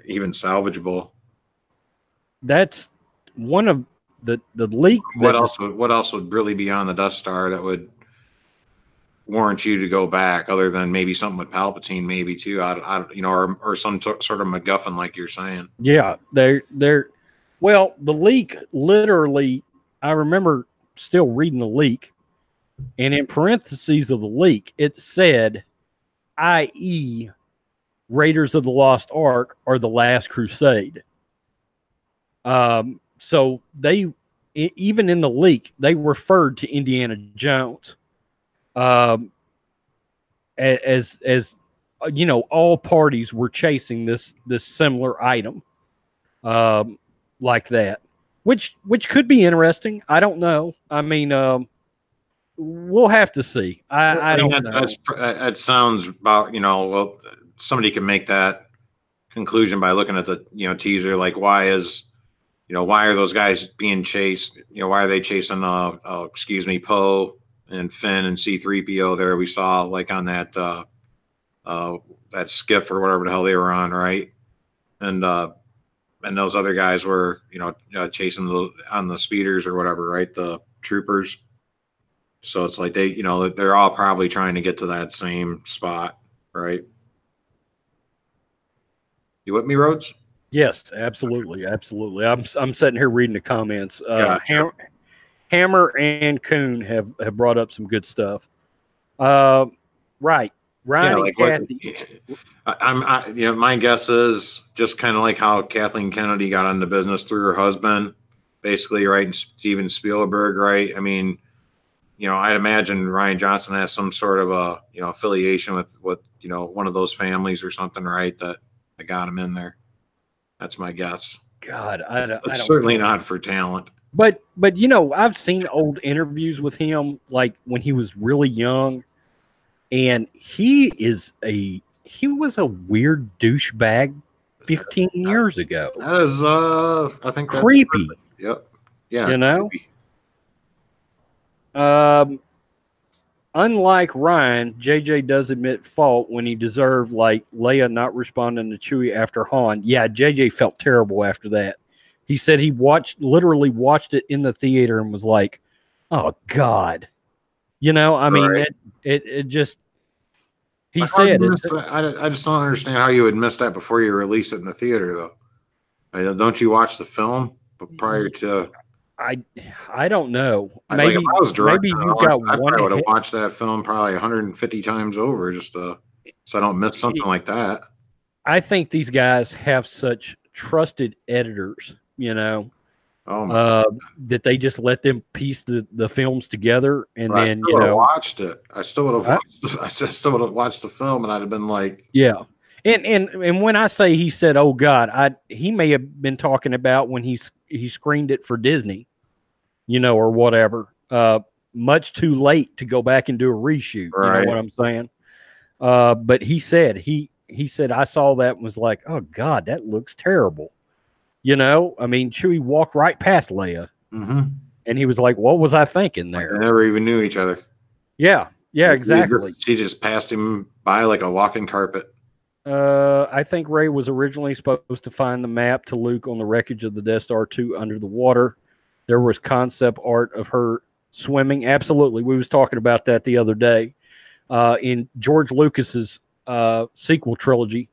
even salvageable. That's one of the leak. What else would really be on the Death Star that would warrant you to go back, other than maybe something with Palpatine, maybe too, or some sort of MacGuffin, like you're saying. Yeah, well, the leak literally, I remember still reading the leak, and in parentheses of the leak, it said, i.e., Raiders of the Lost Ark or the Last Crusade. So they, even in the leak, they referred to Indiana Jones. As all parties were chasing this similar item, like that, which could be interesting. I don't know. We'll have to see. I don't know. It sounds about, well, somebody can make that conclusion by looking at the, teaser. Like, why are those guys being chased? Why are they chasing, Poe and Finn and C-3PO there? We saw like on that, that skiff or whatever the hell they were on. Right. And those other guys were, chasing on the speeders or whatever, right? The troopers. So it's like they're all probably trying to get to that same spot, right? You with me, Rhodes? Yes, absolutely. I'm sitting here reading the comments. Hammer and Coon have brought up some good stuff. Right. Ryan and Kathy. My guess is just kind of like how Kathleen Kennedy got into business through her husband, basically, right? And Steven Spielberg, right? I'd imagine Rian Johnson has some sort of a affiliation with one of those families or something, right? That got him in there. That's my guess. God, It's I don't certainly not for talent. But I've seen old interviews with him, like when he was really young, and he was a weird douchebag 15 years ago. That is, I think that's creepy. Perfect. Yep. Yeah. You know. Creepy. Unlike Ryan, JJ does admit fault when he deserved, like Leia not responding to Chewie after Han. Yeah, JJ felt terrible after that. He said he literally watched it in the theater and was like, "Oh God," I mean, it just. He said, I just don't understand how you would miss that before you release it in the theater, though. Don't you watch the film prior to? I don't know. Maybe if I was maybe you got I one. would have watched that film probably 150 times over just so I don't miss something like that. I think these guys have such trusted editors, that they just let them piece the films together, and then watched it. I still would have watched. I still would have watched the film, and I'd have been like, yeah. And when I say he said, "Oh God," he may have been talking about when he screened it for Disney, or whatever. Much too late to go back and do a reshoot. Right. You know what I'm saying? But he said he said I saw that and was like, "Oh God, that looks terrible." I mean, Chewie walked right past Leia, and he was like, "What was I thinking there?" They never even knew each other. Yeah, exactly. She just passed him by like a walking carpet. I think Rey was originally supposed to find the map to Luke on the wreckage of the Death Star 2 under the water. There was concept art of her swimming. Absolutely. We was talking about that the other day. In George Lucas's sequel trilogy,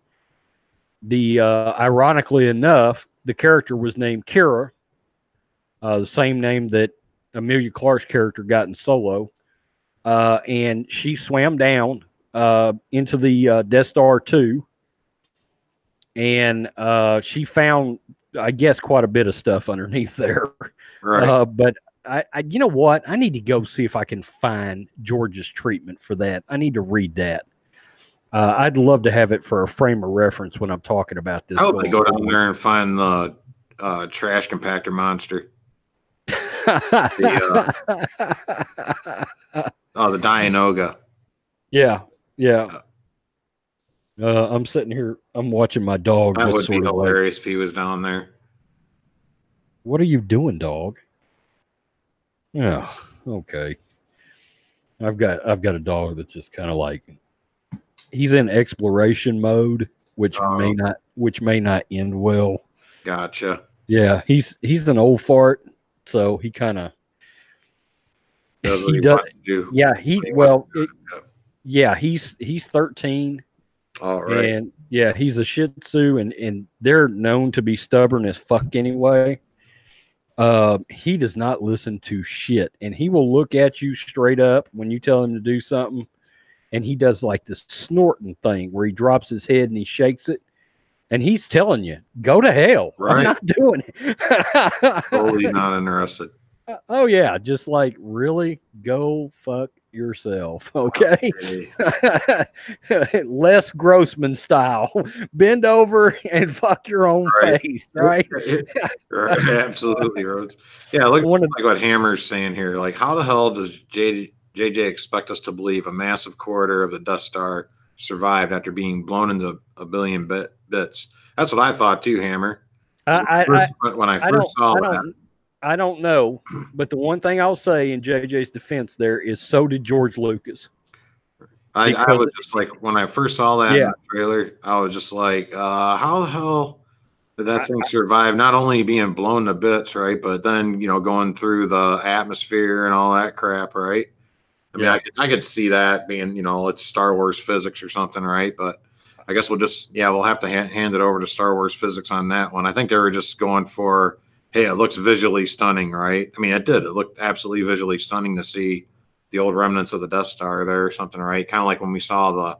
ironically enough, the character was named Kira, the same name that Emilia Clarke's character got in Solo. And she swam down into the Death Star 2, and she found, I guess, quite a bit of stuff underneath there. Right. But I you know what? I need to go see if I can find George's treatment for that. I need to read that. I'd love to have it for a frame of reference when I'm talking about this. I hope they go down there and find the trash compactor monster. The Dianoga. Yeah. I'm sitting here. I'm watching my dog. That would be hilarious if he was down there. What are you doing, dog? Yeah. Okay. I've got a dog that's just kind of like, he's in exploration mode, which may not end well. Gotcha. Yeah, he's an old fart, so he kind of does. Yeah, he's 13. All right. And yeah, he's a Shih Tzu, and they're known to be stubborn as fuck anyway. He does not listen to shit, and he will look at you straight up when you tell him to do something, and he does like this snorting thing where he drops his head and he shakes it, and he's telling you, go to hell. Right. I'm not doing it. Totally not interested. Oh yeah, just like, really, go fuck yourself, okay? Les Grossman style. Bend over and fuck your own face, right? Right. Absolutely, Rhodes. Yeah, look like what Hammer's saying here. Like, how the hell does JJ expect us to believe a massive corridor of the Death Star survived after being blown into a billion bits? That's what I thought too, Hammer. When I first saw that. I don't know, but the one thing I'll say in JJ's defense there is so did George Lucas. I was just like, when I first saw that in the trailer, I was just like, how the hell did that thing survive? Not only being blown to bits, right, but then, going through the atmosphere and all that crap, right? I mean, I could see that being, it's Star Wars physics or something, right? But I guess we'll have to hand it over to Star Wars physics on that one. I think they were just going for, hey, it looks visually stunning, right? I mean, it did. It looked absolutely visually stunning to see the old remnants of the Death Star there or something, right? Kind of like when we saw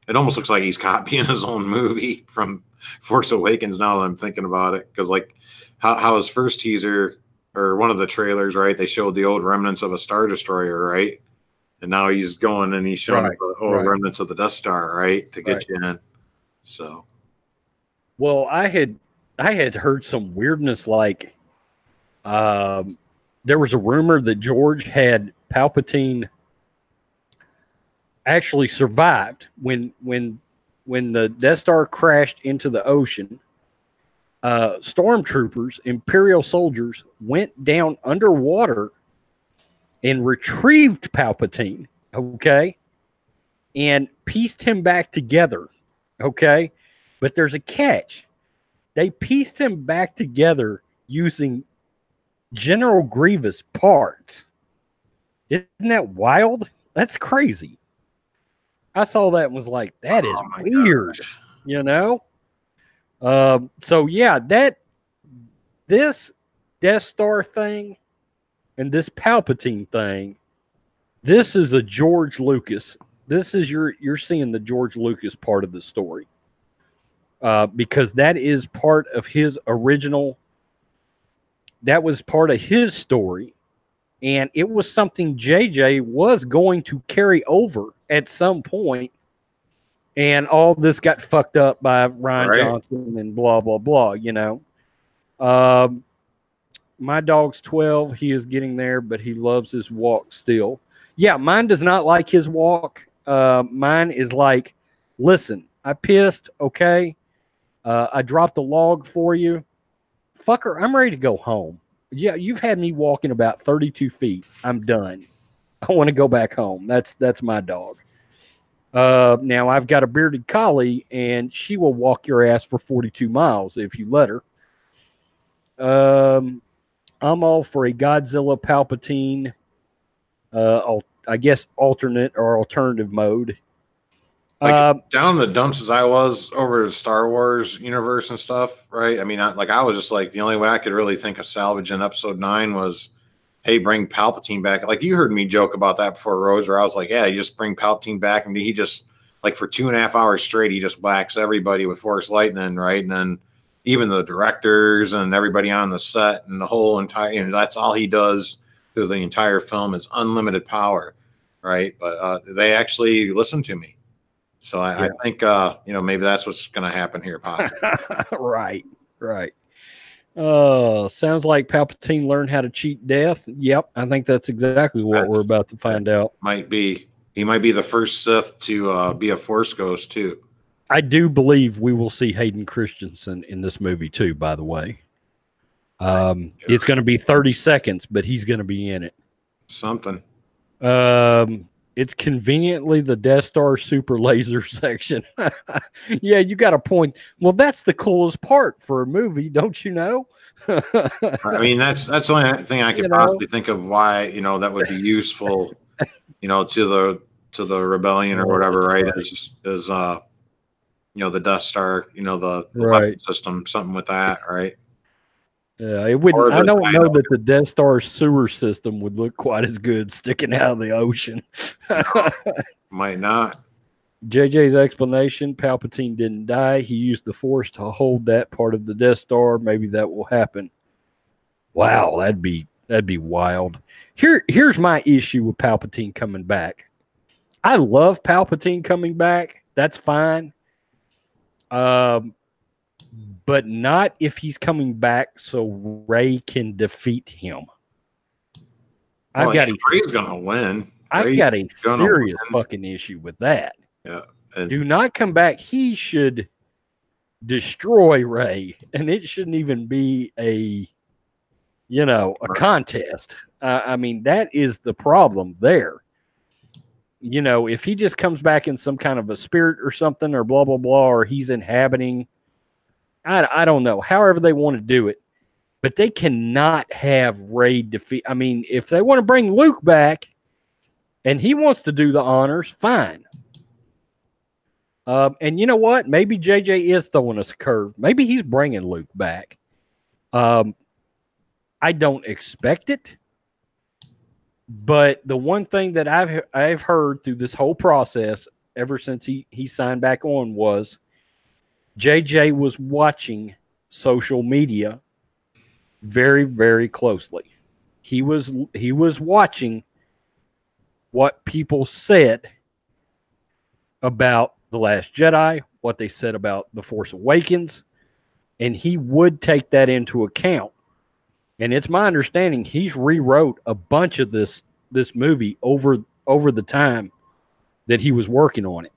it almost looks like he's copying his own movie from Force Awakens now that I'm thinking about it. Because like how his first teaser or one of the trailers, right, they showed the old remnants of a Star Destroyer, right? and now he's going and he's showing the remnants of the Death Star, right, to get you in. So, well, I had heard some weirdness like, there was a rumor that George had Palpatine actually survived when the Death Star crashed into the ocean. Stormtroopers, Imperial soldiers, went down underwater and retrieved Palpatine, okay, and pieced him back together, okay. But there's a catch. They pieced him back together using General Grievous parts. Isn't that wild? That's crazy. I saw that and was like, that is weird, gosh. You know? So yeah, this Death Star thing and this Palpatine thing, this is a George Lucas. This is you're seeing the George Lucas part of the story. Because that is part of his original, that was part of his story. And it was something JJ was going to carry over at some point. And all this got fucked up by Ryan Johnson and blah, blah, blah, you know. My dog's 12. He is getting there, but he loves his walk still. Yeah, mine does not like his walk. Mine is like, listen, I pissed, okay? I dropped a log for you. Fucker, I'm ready to go home. Yeah, you've had me walking about 32 feet. I'm done. I want to go back home. That's my dog. Now, I've got a bearded collie, and she will walk your ass for 42 miles if you let her. I'm all for a Godzilla Palpatine, I guess, alternate or alternative mode. Like down the dumps as I was over the Star Wars universe and stuff, right? I mean, I was just like, the only way I could really think of salvaging Episode 9 was, hey, bring Palpatine back. Like, you heard me joke about that before, Rhodes, where I was like, yeah, you just bring Palpatine back, and he just, like, for 2.5 hours straight, he just whacks everybody with Force Lightning, right? And then even the directors and everybody on the set and the whole entire, you know, that's all he does through the entire film is unlimited power, right? But they actually listened to me. So I think, you know, maybe that's what's going to happen here, possibly. Right. Sounds like Palpatine learned how to cheat death. Yep, I think that's exactly what we're about to find out. Might be. He might be the first Sith to be a Force ghost, too. I do believe we will see Hayden Christensen in this movie, too, by the way. It's going to be 30 seconds, but he's going to be in it. Something. It's conveniently the Death Star super laser section. Yeah, you got a point. Well, that's the coolest part for a movie, don't you know? I mean, that's the only thing I could possibly think of why, you know, that would be useful, you know, to the rebellion or whatever, right? Is you know, the Death Star, you know, the weapon system, something with that, right? Yeah, it wouldn't. I don't know that the Death Star sewer system would look quite as good sticking out of the ocean. No, might not. JJ's explanation: Palpatine didn't die. He used the Force to hold that part of the Death Star. Maybe that will happen. Wow, that'd be wild. Here's my issue with Palpatine coming back. I love Palpatine coming back. That's fine. But not if he's coming back so Rey can defeat him. Rey's going to win. I've got a serious fucking issue with that. Yeah. Do not come back. He should destroy Rey, and it shouldn't even be a contest. I mean, that is the problem there. You know, if he just comes back in some kind of a spirit or something or blah, blah, blah, or he's inhabiting, I don't know, however they want to do it, but they cannot have Rey defeat. I mean, if they want to bring Luke back and he wants to do the honors, fine. And you know what? Maybe JJ is throwing us a curve. Maybe he's bringing Luke back. I don't expect it. But the one thing that I've heard through this whole process ever since he signed back on was JJ was watching social media very, very closely. He was watching what people said about The Last Jedi, what they said about The Force Awakens, and he would take that into account. And it's my understanding he's rewrote a bunch of this movie over the time that he was working on it.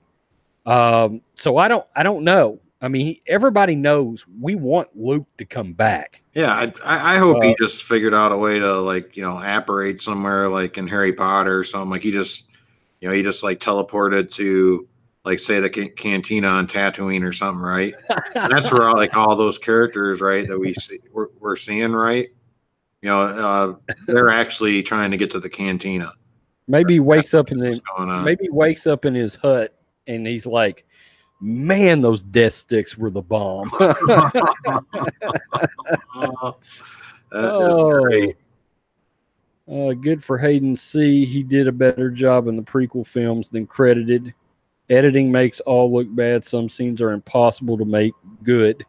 So I don't know. I mean, everybody knows we want Luke to come back. Yeah, I hope he just figured out a way to, like, apparate somewhere like in Harry Potter or something. Like he just like teleported to, like, say the cantina on Tatooine or something, right? And that's where all those characters, right, that we're seeing, right? They're actually trying to get to the cantina. Maybe he wakes up in his hut and he's like, man, those death sticks were the bomb. Great. Good for Hayden C. He did a better job in the prequel films than credited. Editing makes all look bad. Some scenes are impossible to make good.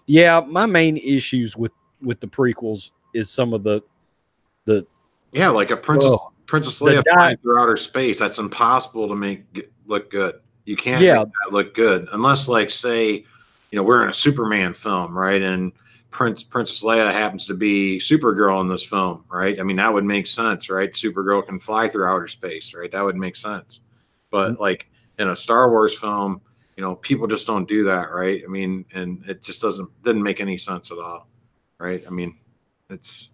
Yeah, my main issues with the prequels is some of the like a Princess Leia flying through outer space. That's impossible to make look good. You can't make that look good unless, like, say, we're in a Superman film, right? And Princess Leia happens to be Supergirl in this film, right? I mean, that would make sense, right? Supergirl can fly through outer space, right? That would make sense. But like in a Star Wars film, people just don't do that, right? I mean, and it just didn't make any sense at all, right? I mean, it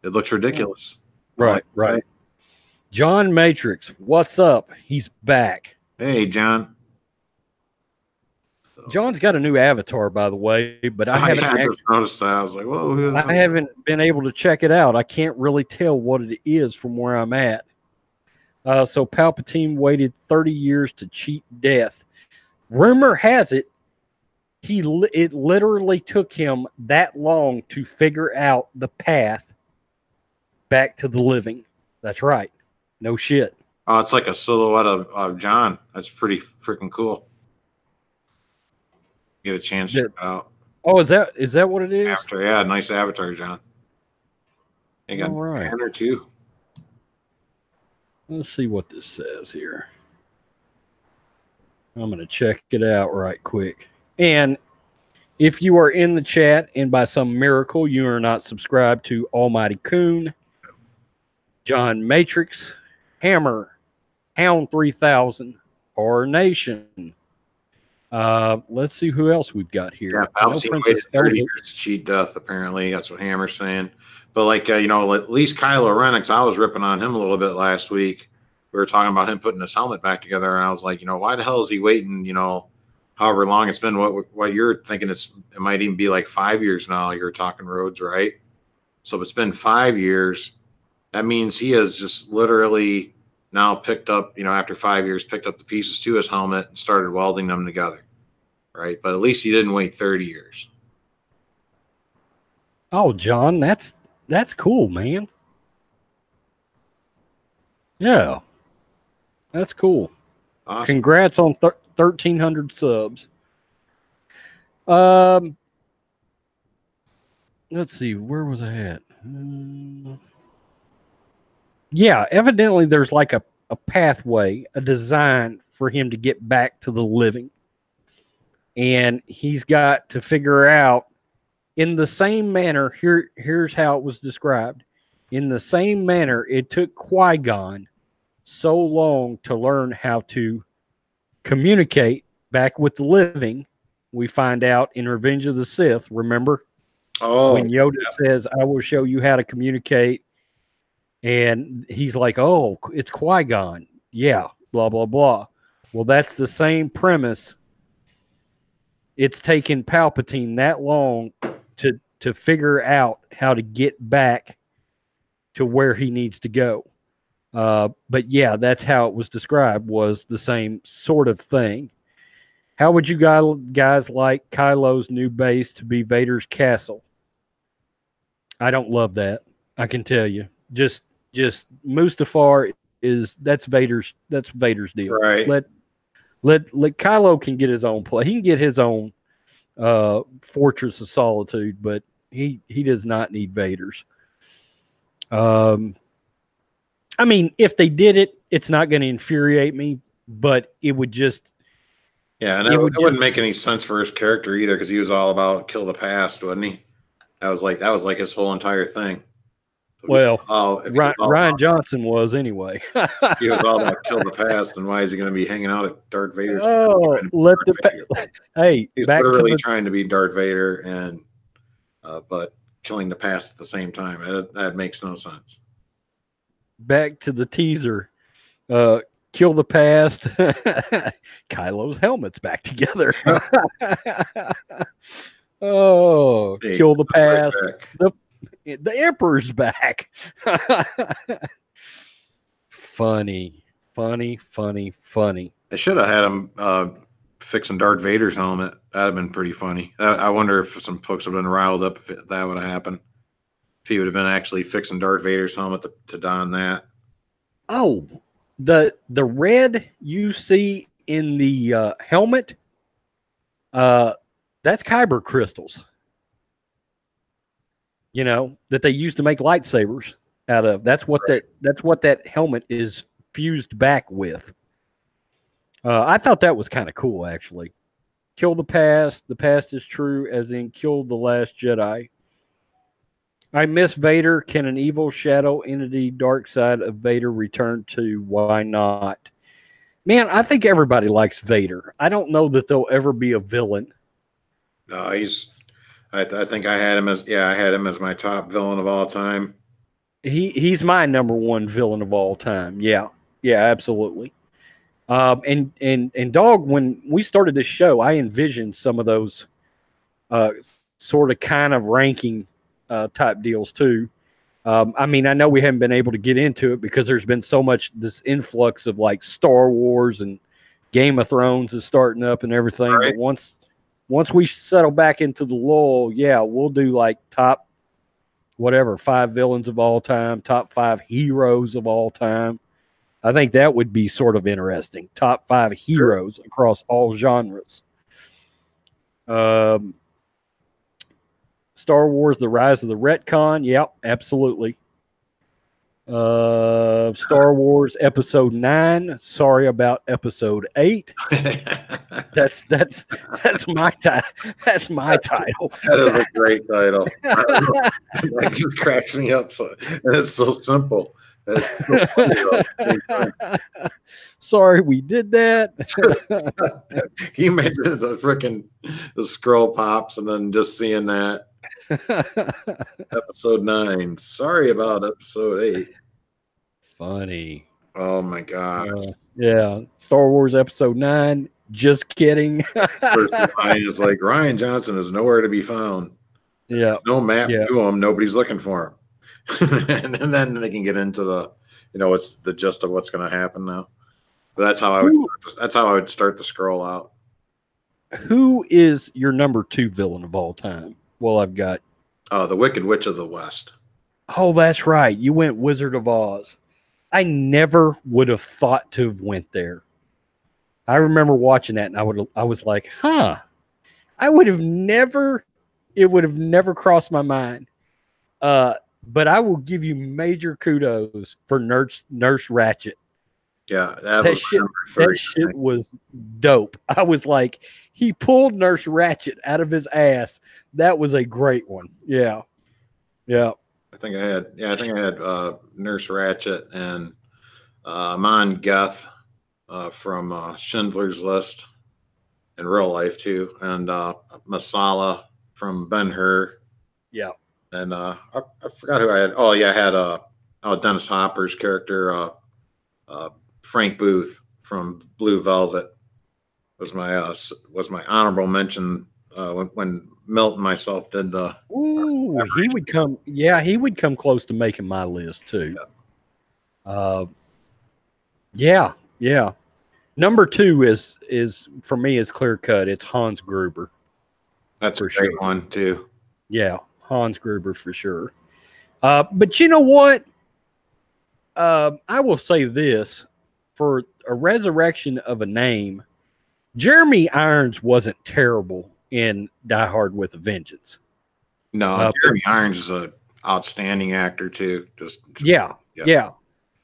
looks ridiculous. Right. John Matrix, what's up? He's back. Hey, John. John's got a new avatar, by the way, but I haven't just noticed that. I was like, whoa. I haven't been able to check it out. I can't really tell what it is from where I'm at. So Palpatine waited 30 years to cheat death. Rumor has it, it literally took him that long to figure out the path back to the living. That's right. No shit. Oh, it's like a silhouette of John. That's pretty freaking cool. Get a chance to check it out. Oh, is that what it is? Avatar, yeah, nice avatar, John. You got a banner too. Let's see what this says here. I'm going to check it out right quick. And if you are in the chat and by some miracle you are not subscribed to Almighty Coon, John Matrix, Hammer, Hound 3000, Horror Nation. Let's see who else we've got here. Yeah, Palpatine waited 30 years to cheat death, apparently. That's what Hammer's saying. But, like, at least Kylo Ren, because I was ripping on him a little bit last week. We were talking about him putting his helmet back together, and I was like, why the hell is he waiting, however long it's been? What you're thinking, it might even be like 5 years now. You're talking Rhodes, right? So if it's been 5 years, that means he has just literally now picked up, after 5 years, picked up the pieces to his helmet and started welding them together, right? But at least he didn't wait 30 years. Oh, John, that's cool, man. Yeah, that's cool. Awesome. Congrats on 1,300 subs. Let's see, where was I at? Yeah, evidently there's like a pathway, a design for him to get back to the living. And he's got to figure out in the same manner, here's how it was described. In the same manner, it took Qui-Gon so long to learn how to communicate back with the living. We find out in Revenge of the Sith, remember? Oh, when Yoda says, I will show you how to communicate. And he's like, oh, it's Qui-Gon. Yeah, blah, blah, blah. Well, that's the same premise. It's taken Palpatine that long to figure out how to get back to where he needs to go. But yeah, that's how it was described, was the same sort of thing. How would you guys like Kylo's new base to be Vader's castle? I don't love that. I can tell you. Just Mustafar that's Vader's deal. Right. Let Kylo can get his own play. He can get his own Fortress of Solitude, but he does not need Vader's. I mean, if they did it, it's not going to infuriate me, but it would just. Yeah, and it wouldn't make any sense for his character either, because he was all about kill the past, wasn't he? That was like his whole entire thing. Well, Ryan Johnson was anyway. He was all about kill the past, and why is he going to be hanging out at Darth Vader's? Oh, hey, he's literally trying to be Darth Vader, and but killing the past at the same time. That makes no sense. Back to the teaser. Kill the past. Kylo's helmet's back together. Oh, hey, kill the past. Right, the Emperor's back. Funny. They should have had him fixing Darth Vader's helmet. That'd have been pretty funny. I wonder if some folks would have been riled up if that would have happened. If he would have been actually fixing Darth Vader's helmet to don that. Oh, the red you see in the helmet, that's kyber crystals. You know, that they used to make lightsabers out of. That's what that helmet is fused back with. I thought that was kind of cool, actually. Kill the past. The past is true, as in kill the Last Jedi. I miss Vader. Can an evil shadow entity, dark side of Vader, return to? Why not? Man, I think everybody likes Vader. I don't know that there'll ever be a villain. No, I think I had him as my top villain of all time. He's my number one villain of all time. Yeah, absolutely. And Dog, when we started this show, I envisioned some of those sort of kind of ranking type deals too. I mean, I know we haven't been able to get into it because there's been so much this influx of like Star Wars and Game of Thrones is starting up and everything. Right. But once we settle back into the lull, yeah, we'll do like top 5 villains of all time, top 5 heroes of all time. I think that would be sort of interesting. Top 5 heroes across all genres. Star Wars, The Rise of the Retcon. Yep, absolutely. Star Wars Episode 9. Sorry about Episode 8. That's my title. That's my title. That is a great title. That just cracks me up. It's so simple. That's so funny. Sorry, we did that. Can you imagine the scroll pops and then just seeing that? Episode 9. Sorry about Episode 8. Funny. Oh my gosh. Yeah. Star Wars Episode 9. Just kidding. First line is like, Ryan Johnson is nowhere to be found. Yeah. There's no map to him. Nobody's looking for him. And then they can get into what's the gist of what's going to happen now. But that's how I would start the scroll out. Who is your number 2 villain of all time? Well, I've got the Wicked Witch of the West. Oh, that's right. You went Wizard of Oz. I never would have thought to have went there. I remember watching that, and I was like, huh. It would have never crossed my mind. But I will give you major kudos for Nurse Ratched. Yeah, that shit was dope. I was like, he pulled Nurse Ratched out of his ass. That was a great one. Yeah. I think I had Nurse Ratched and Amon Geth from Schindler's List in real life too, and Masala from Ben-Hur. Yeah. And I forgot who I had. Oh yeah, I had Dennis Hopper's character, Frank Booth from Blue Velvet was my honorable mention when Milt and myself did the. Ooh, he would come. Yeah, he would come close to making my list too. Yeah. Number 2 is for me is clear cut. It's Hans Gruber. That's a great one too. Yeah, Hans Gruber for sure. But you know what? I will say this. For a resurrection of a name, Jeremy Irons wasn't terrible in Die Hard with a Vengeance. No, Jeremy Irons is an outstanding actor too. Yeah.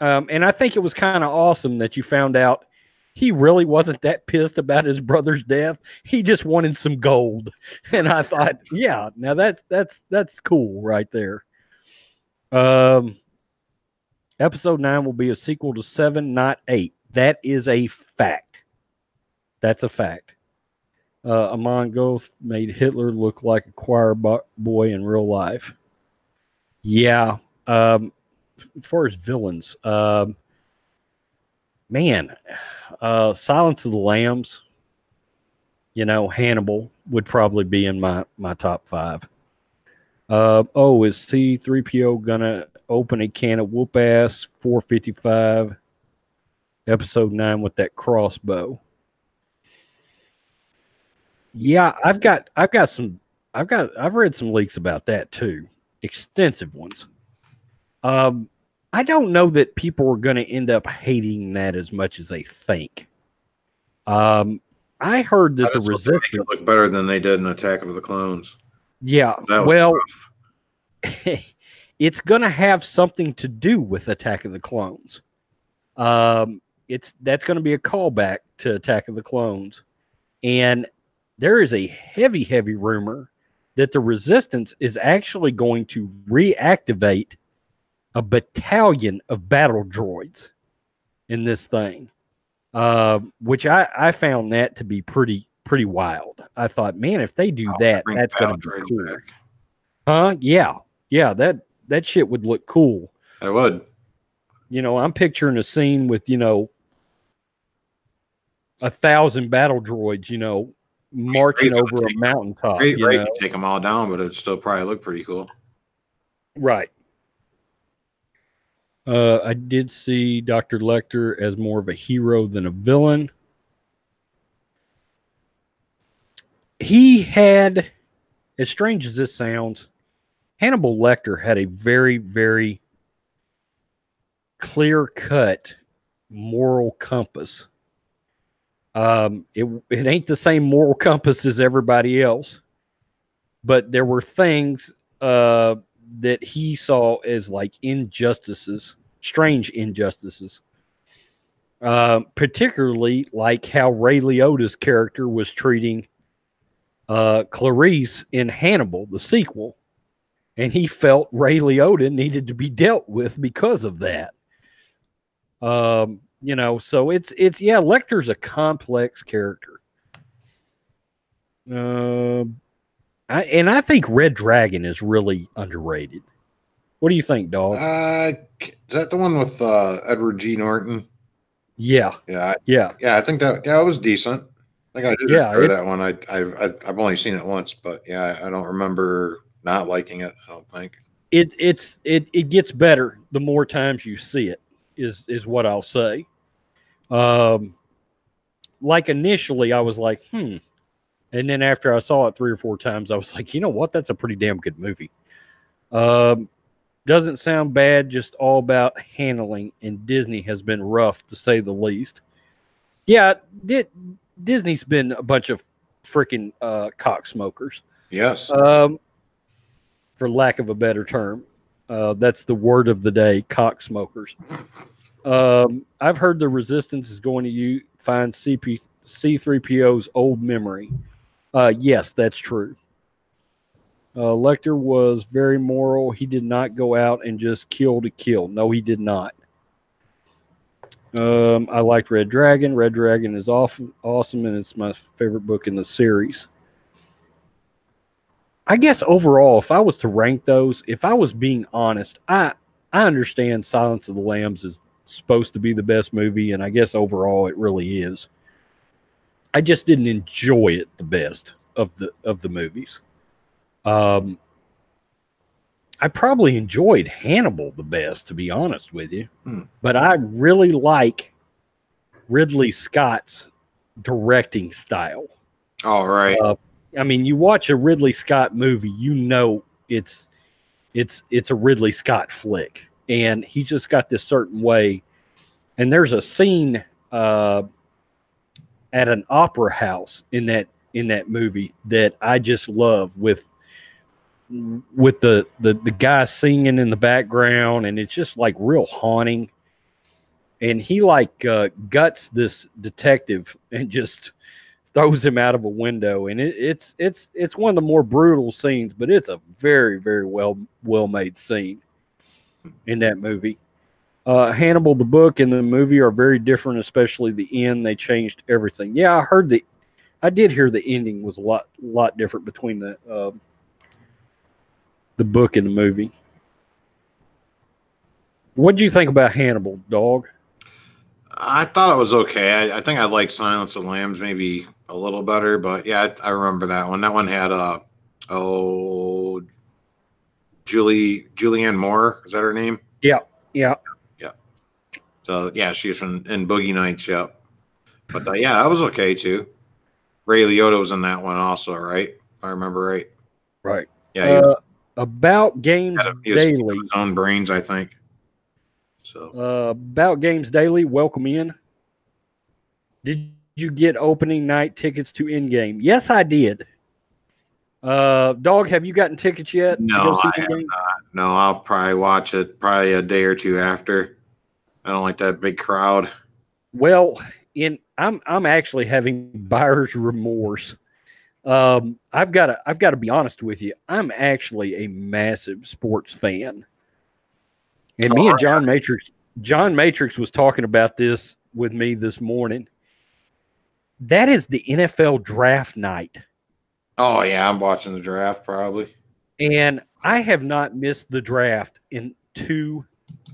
And I think it was kind of awesome that you found out he really wasn't that pissed about his brother's death. He just wanted some gold. And I thought, yeah, now that's cool right there. Episode 9 will be a sequel to 7, not 8. That is a fact. That's a fact. Amon Goth made Hitler look like a choir boy in real life. Yeah. As far as villains, man, Silence of the Lambs, Hannibal would probably be in my top 5. Is C-3PO gonna open a can of whoop ass 455 episode 9 with that crossbow? Yeah, I've read some leaks about that too, extensive ones. I don't know that people are going to end up hating that as much as they think. I heard that the Resistance look better than they did in Attack of the Clones. Yeah, well, it's going to have something to do with Attack of the Clones. That's going to be a callback to Attack of the Clones, and there is a heavy rumor that the Resistance is actually going to reactivate a battalion of battle droids in this thing, which I found that to be pretty wild. I thought, man, if they do that, that's going to be cool. Back. Huh? Yeah. That shit would look cool. I would. I'm picturing a scene with 1,000 battle droids, marching over a mountaintop. You can take them all down, but it'd still probably look pretty cool. Right. I did see Dr. Lecter as more of a hero than a villain. He had, as strange as this sounds, Hannibal Lecter had a very, very clear-cut moral compass. It ain't the same moral compass as everybody else, but there were things that he saw as like injustices, strange injustices, particularly like how Ray Liotta's character was treating Clarice in Hannibal, the sequel, and he felt Ray Liotta needed to be dealt with because of that. So it's Lecter's a complex character. I think Red Dragon is really underrated. What do you think, Dog? Is that the one with Edward G. Norton? Yeah. I think that was decent. I think I did enjoy that one. I've only seen it once, but I don't remember not liking it. I don't think it gets better the more times you see it. Is what I'll say. Like initially, I was like, and then after I saw it 3 or 4 times, I was like, you know what? That's a pretty damn good movie. Doesn't sound bad, just all about handling, and Disney has been rough, to say the least. Yeah, Disney's been a bunch of freaking cock smokers. Yes. For lack of a better term. That's the word of the day, cock smokers. I've heard the Resistance is going to find C-3PO's old memory. Yes, that's true. Lecter was very moral. He did not go out and just kill to kill. No, he did not. I liked Red Dragon. Red Dragon is awesome, and it's my favorite book in the series. I guess overall, if I was to rank those, if I was being honest, I understand Silence of the Lambs is supposed to be the best movie, and I guess overall it really is. I just didn't enjoy it the best of the movies. I probably enjoyed Hannibal the best, to be honest with you. But I really like Ridley Scott's directing style. All right. I mean, you watch a Ridley Scott movie, it's a Ridley Scott flick, and he's just got this certain way. And there's a scene at an opera house in that movie that I just love with the guy singing in the background, and it's just like real haunting. and he like guts this detective and just throws him out of a window. And it's one of the more brutal scenes, but it's a very, very well made scene in that movie. Hannibal, the book and the movie are very different, especially the end. They changed everything. Yeah, I did hear the ending was a lot different between the book and the movie. What did you think about Hannibal, dog? I thought it was okay. I think I like Silence of the Lambs maybe a little better, but yeah, I remember that one. That one had Julianne Moore, is that her name? Yeah, yeah. Yeah. So yeah, she's in Boogie Nights. Yep. But yeah, that was okay too. Ray Liotta was in that one also, right? If I remember right. Right. Yeah. About Games Daily. His own brains, I think. So About Games Daily. Welcome in. Did you get opening night tickets to Endgame? Yes, I did. Dog, have you gotten tickets yet? No, I have not. No, I'll probably watch it probably a day or two after. I don't like that big crowd. Well, I'm actually having buyer's remorse. I've got to be honest with you. I'm actually a massive sports fan, and me and John Matrix was talking about this with me this morning. That is the NFL draft night. Oh yeah, I'm watching the draft probably. And I have not missed the draft in 2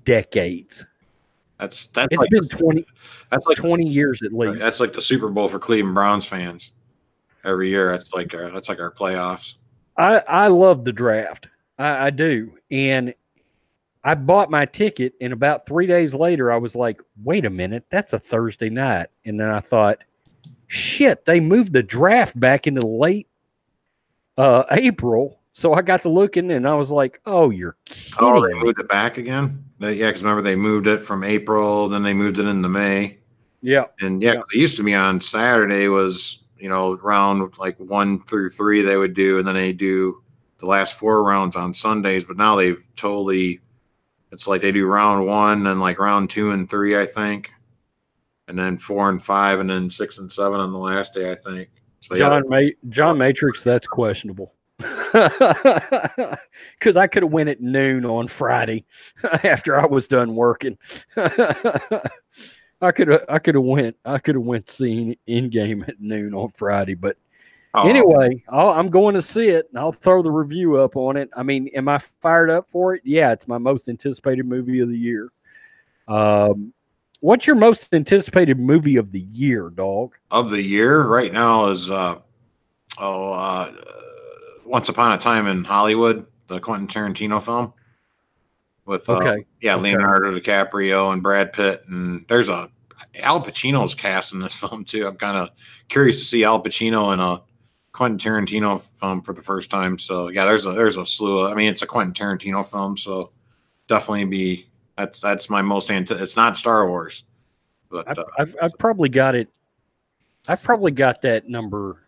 decades. It's like been 20. That's like 20 years at least. That's like the Super Bowl for Cleveland Browns fans. Every year, that's like our playoffs. I love the draft. I do, and I bought my ticket. And about 3 days later, I was like, "Wait a minute, that's a Thursday night." And then I thought, "Shit, they moved the draft back into late April." So I got to looking, and I was like, "Oh, you're kidding!" Oh, they moved it back again. Yeah, because remember they moved it from April, then they moved it into May. Yeah, and it used to be on Saturday was round like 1 through 3 they would do, and then they do the last 4 rounds on Sundays. But now they've totally, it's like they do round 1 and like round 2 and 3, I think, and then 4 and 5, and then 6 and 7 on the last day, I think. So John Matrix, that's questionable. Because I could have went at noon on Friday after I was done working. I could have went seeing Endgame at noon on Friday, but anyway, I'm going to see it, and I'll throw the review up on it. I mean, am I fired up for it? Yeah, it's my most anticipated movie of the year. What's your most anticipated movie of the year, dog? Of the year right now is Once Upon a Time in Hollywood, the Quentin Tarantino film with Leonardo DiCaprio and Brad Pitt, and there's Al Pacino's cast in this film too. I'm kind of curious to see Al Pacino in a Quentin Tarantino film for the first time. So yeah, there's a slew. I mean, it's a Quentin Tarantino film, so definitely that's my most it's not Star Wars, but I've probably got it. I've probably got that number.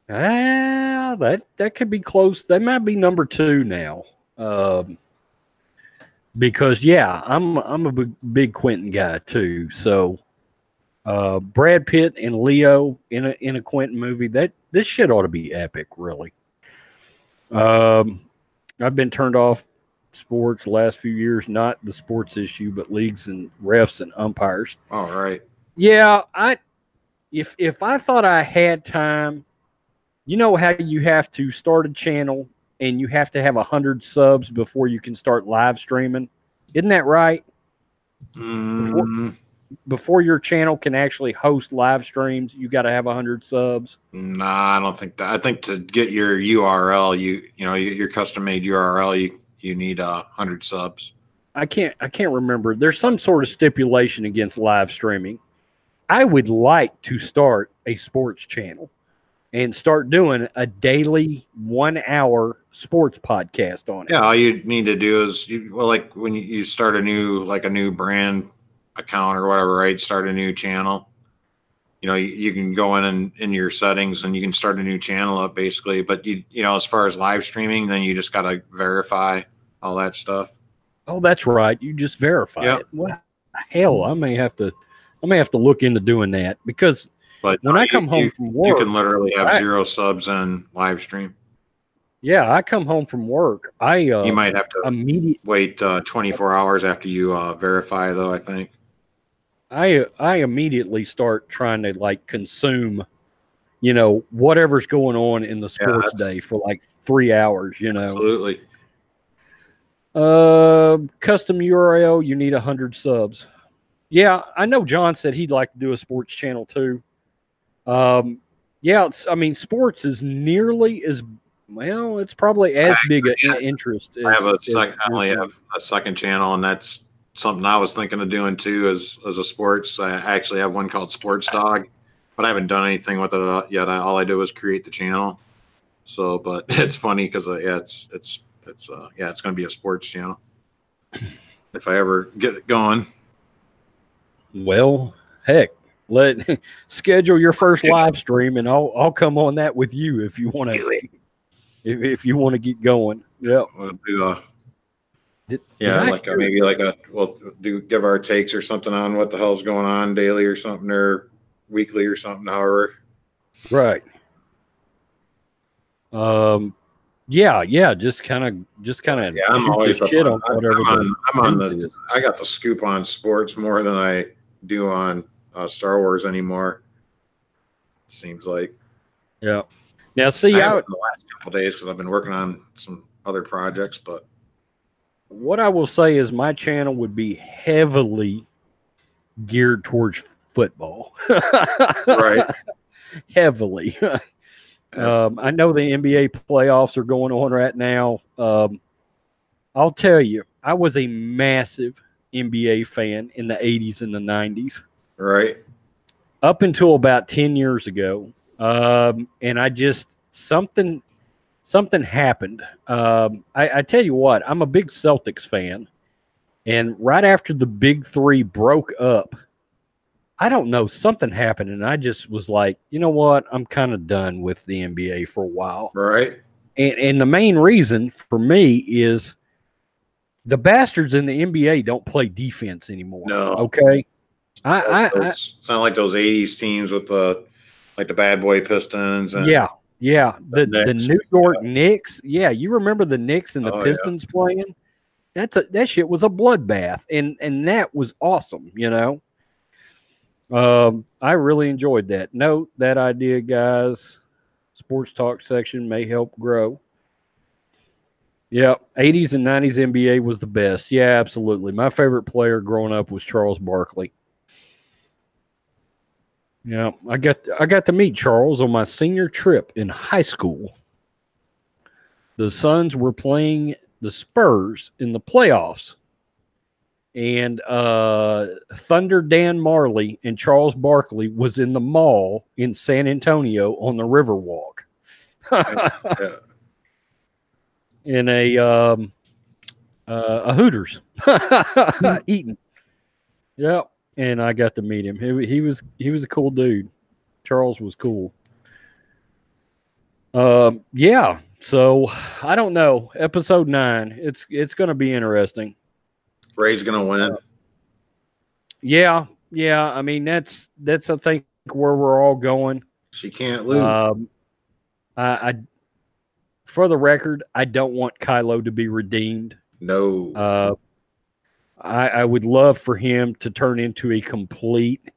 That could be close. That might be number 2 now. Because I'm a big Quentin guy too. So Brad Pitt and Leo in a Quentin movie, this shit ought to be epic, really. I've been turned off sports the last few years, not the sports issue, but leagues and refs and umpires. All right. Yeah, if I thought I had time, you know how you have to start a channel and you have to have 100 subs before you can start live streaming. Isn't that right? Before your channel can actually host live streams, you got to have 100 subs. Nah, I don't think that. I think to get your URL, your custom made URL, you need 100 subs. I can't remember. There's some sort of stipulation against live streaming. I would like to start a sports channel and start doing a daily 1-hour sports podcast on it. Yeah, all you need to do is like when you start a new brand account or whatever, right? Start a new channel. You can go in your settings and you can start a new channel up basically. But as far as live streaming, then you just got to verify all that stuff. Oh, that's right. You just verify it. Well, hell, I may have to look into doing that, because But when I come home from work, you can literally have 0 subs and live stream. yeah, I come home from work. You might have to wait 24 hours after you verify, though, I think. I immediately start trying to like consume, you know, whatever's going on in the sports day for like 3 hours, you know. Absolutely. Custom URL, you need 100 subs. Yeah, I know John said he'd like to do a sports channel too. Yeah, I mean, sports is nearly as well. It's probably as big an interest. I only have a second channel, and that's something I was thinking of doing too, as a sports. I actually have one called Sports Dog, but I haven't done anything with it yet. All I did was create the channel. So, but it's funny because it's going to be a sports channel if I ever get it going. Well, heck, schedule your first live stream, and I'll come on that with you if you want to. If you want to get going, yeah. We'll do we'll give our takes or something on what the hell's going on daily or something, or weekly or something, however. Right. Yeah, just kind of yeah, I'm always shit on whatever. I got the scoop on sports more than I do on Star Wars anymore. It seems like. Yeah. Now, see, I haven't the last couple of days because I've been working on some other projects, but what I will say is my channel would be heavily geared towards football. Right. Heavily. I know the NBA playoffs are going on right now. I'll tell you, I was a massive NBA fan in the 80s and the 90s. Right. Up until about 10 years ago. And I just, something happened. I tell you what, I'm a big Celtics fan. And right after the big three broke up, I don't know, something happened, and I just was like, you know what? I'm kind of done with the NBA for a while. Right. And the main reason for me is the bastards in the NBA don't play defense anymore. No. Okay. It's not like those 80s teams with the bad boy Pistons. And yeah. The New York Knicks. Yeah. You remember the Knicks and the Pistons playing? That shit was a bloodbath. And that was awesome, you know? I really enjoyed that. Note that idea, guys. Sports talk section may help grow. Yeah, 80s and 90s NBA was the best. Yeah, absolutely. My favorite player growing up was Charles Barkley. Yeah, I got to meet Charles on my senior trip in high school. The Suns were playing the Spurs in the playoffs. And Thunder Dan Marley and Charles Barkley was in the mall in San Antonio on the Riverwalk. In a Hooters eating. Yeah, and I got to meet him. He was a cool dude. Charles was cool. Yeah. So I don't know. Episode 9. It's going to be interesting. Ray's gonna win. Yeah. I mean, that's I think where we're all going. She can't lose. I for the record, I don't want Kylo to be redeemed. No. I would love for him to turn into a complete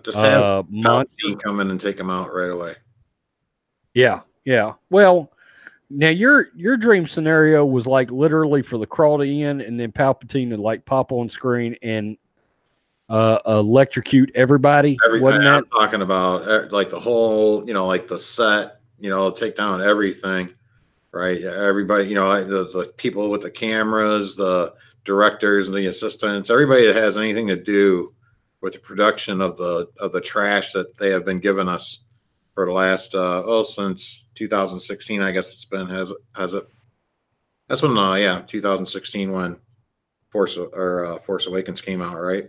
just have monster come in and take him out right away. Yeah. Well, now your dream scenario was like literally for the crawl to end, and then Palpatine to like pop on screen and electrocute everybody. Everything I'm talking about, like the whole, like the set, take down everything, right? Everybody, the people with the cameras, the directors and the assistants, everybody that has anything to do with the production of the trash that they have been giving us for the last since 2016, I guess it's been has it. That's when 2016 when Force Awakens came out, right?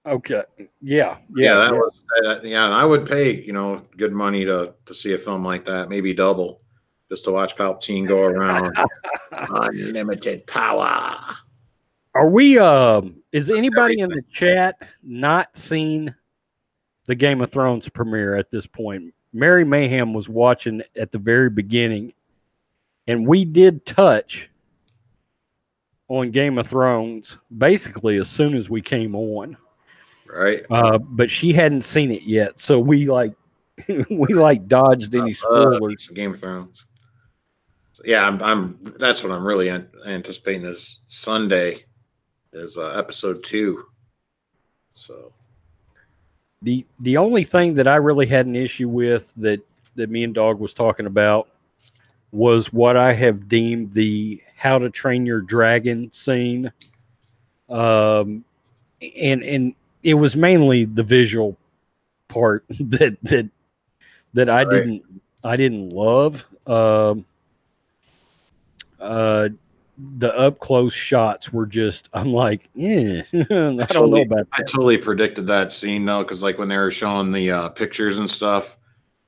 Okay. Yeah. That was and I would pay good money to see a film like that, maybe double, just to watch Palpatine go around. Unlimited power. Are we? Is anybody in the chat not seen the Game of Thrones premiere at this point? Mary Mayhem was watching at the very beginning, and we did touch on Game of Thrones basically as soon as we came on. Right. But she hadn't seen it yet, so we we dodged any spoilers. Some Game of Thrones. So, yeah, I'm. That's what I'm really anticipating is Sunday, is episode 2. So the only thing that I really had an issue with that me and Dog was talking about was what I have deemed the How to Train Your Dragon scene, and it was mainly the visual part that I right. didn't love. The up close shots were just, I'm like, yeah, I don't know about that. I totally predicted that scene though, because like when they were showing the pictures and stuff,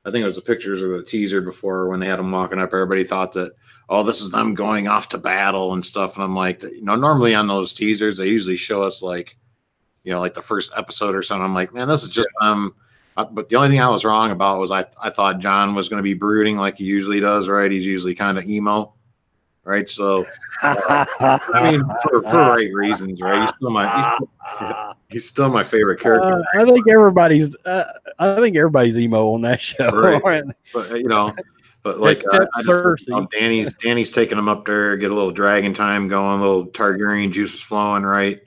I think it was the pictures or the teaser before when they had them walking up, everybody thought that, oh, this is them going off to battle and stuff. And I'm like, normally on those teasers, they usually show us like, like the first episode or something. I'm like, man, this is just them. But the only thing I was wrong about was I thought John was going to be brooding like he usually does, right? He's usually kind of emo, right? So, I mean, for right reasons, right? He's still my favorite character. I think everybody's emo on that show. Right. But but like Danny's taking him up there, get a little dragon time going, a little Targaryen juices flowing, right?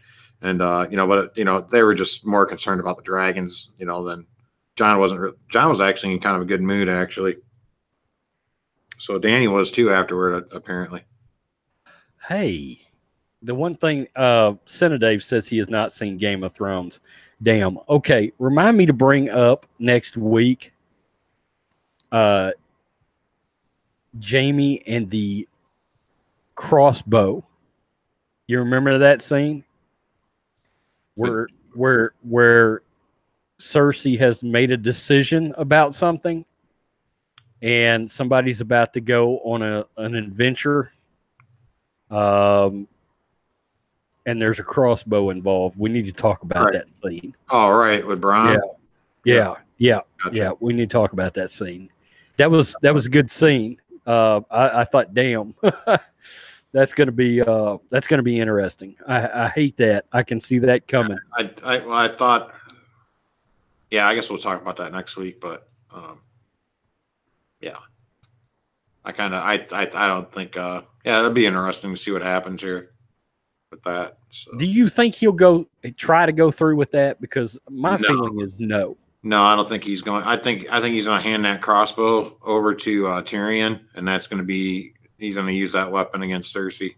And but they were just more concerned about the dragons, than John wasn't. John was actually in kind of a good mood, actually. So Danny was too afterward, apparently. Hey, the one thing Cinedave says he has not seen Game of Thrones. Damn. Okay, remind me to bring up next week Jamie and the crossbow. You remember that scene? Where Cersei has made a decision about something and somebody's about to go on an adventure. And there's a crossbow involved. We need to talk about that scene. Oh, right, with Bronn. Yeah. Gotcha. Yeah. We need to talk about that scene. That was a good scene. I thought, damn, that's gonna be interesting. I hate that. I can see that coming. I thought, yeah, I guess we'll talk about that next week. But yeah, I don't think it'll be interesting to see what happens here with that. So. Do you think he'll try to go through with that? Because my feeling is no. No, I don't think he's going. I think he's going to hand that crossbow over to Tyrion, and he's going to use that weapon against Cersei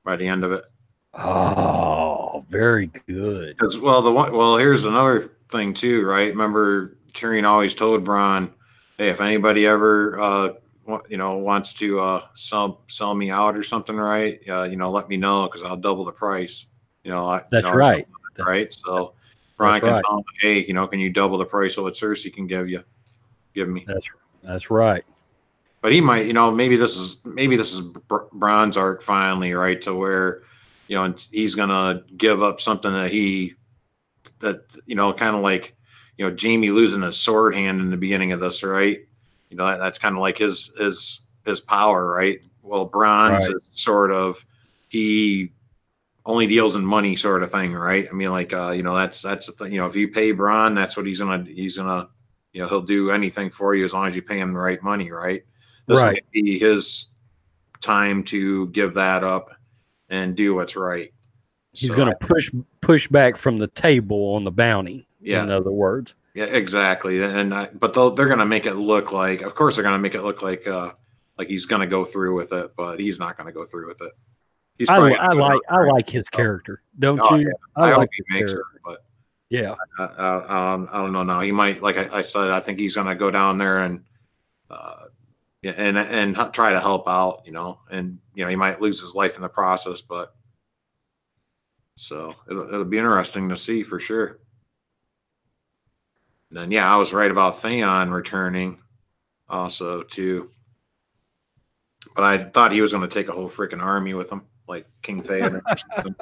by the end of it. Oh, very good. Here's another thing too, right? Remember, Tyrion always told Bronn, "Hey, if anybody ever wants to sell me out or something, right? Let me know because I'll double the price." That's right. Right. So Bronn can tell him, "Hey, can you double the price of what Cersei can give me?" That's right. But he might, maybe this is Bronn's arc finally, right? To where, he's gonna give up something that kind of like, Jamie losing his sword hand in the beginning of this, right? That's kind of like his power, right? Well, Bronn's is sort of, he only deals in money sort of thing, right? I mean, like, that's the thing. If you pay Bronn, that's what he's gonna he'll do anything for you as long as you pay him the right money, right? This might be his time to give that up and do what's right. He's going to push back from the table on the bounty. Yeah. In other words. Yeah, exactly. But they're going to make it look like, of course, they're going to make it look like he's going to go through with it, but he's not going to go through with it. I like his character, don't you? Yeah. I hope he makes it, but yeah, I don't know. Now he might, like I said, I think he's going to go down there and try to help out, and he might lose his life in the process, but so it'll be interesting to see for sure. And then I was right about Theon returning also too, but I thought he was going to take a whole freaking army with him. like King Theoden or something,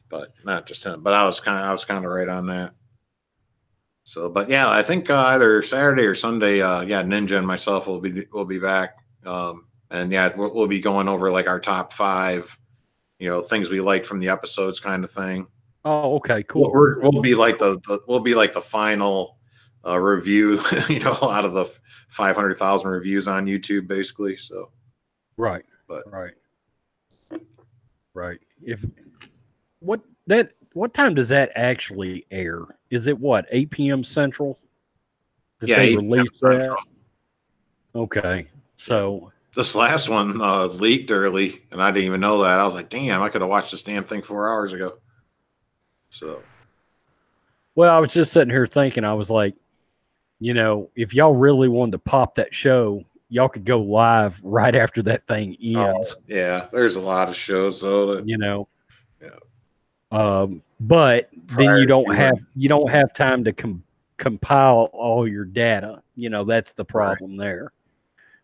but not just him. But I was kind of right on that. So, but yeah, I think either Saturday or Sunday, yeah, Ninja and myself will be back, and yeah, we'll be going over like our top 5, things we liked from the episodes, kind of thing. Oh, okay, cool. We'll be like the final review, out of the 500,000 reviews on YouTube, basically. So, Right, but right. What time does that actually air? Is it 8 p.m. Central? That yeah, they 8 release p.m. that? Okay, so this last one leaked early, and I didn't even know that. I was like, damn, I could have watched this damn thing 4 hours ago. So, well, I was just sitting here thinking, I was like, if y'all really wanted to pop that show, y'all could go live right after that thing ends. yeah, there's a lot of shows though that Yeah. prior But then you to don't have time to compile all your data. That's the problem there.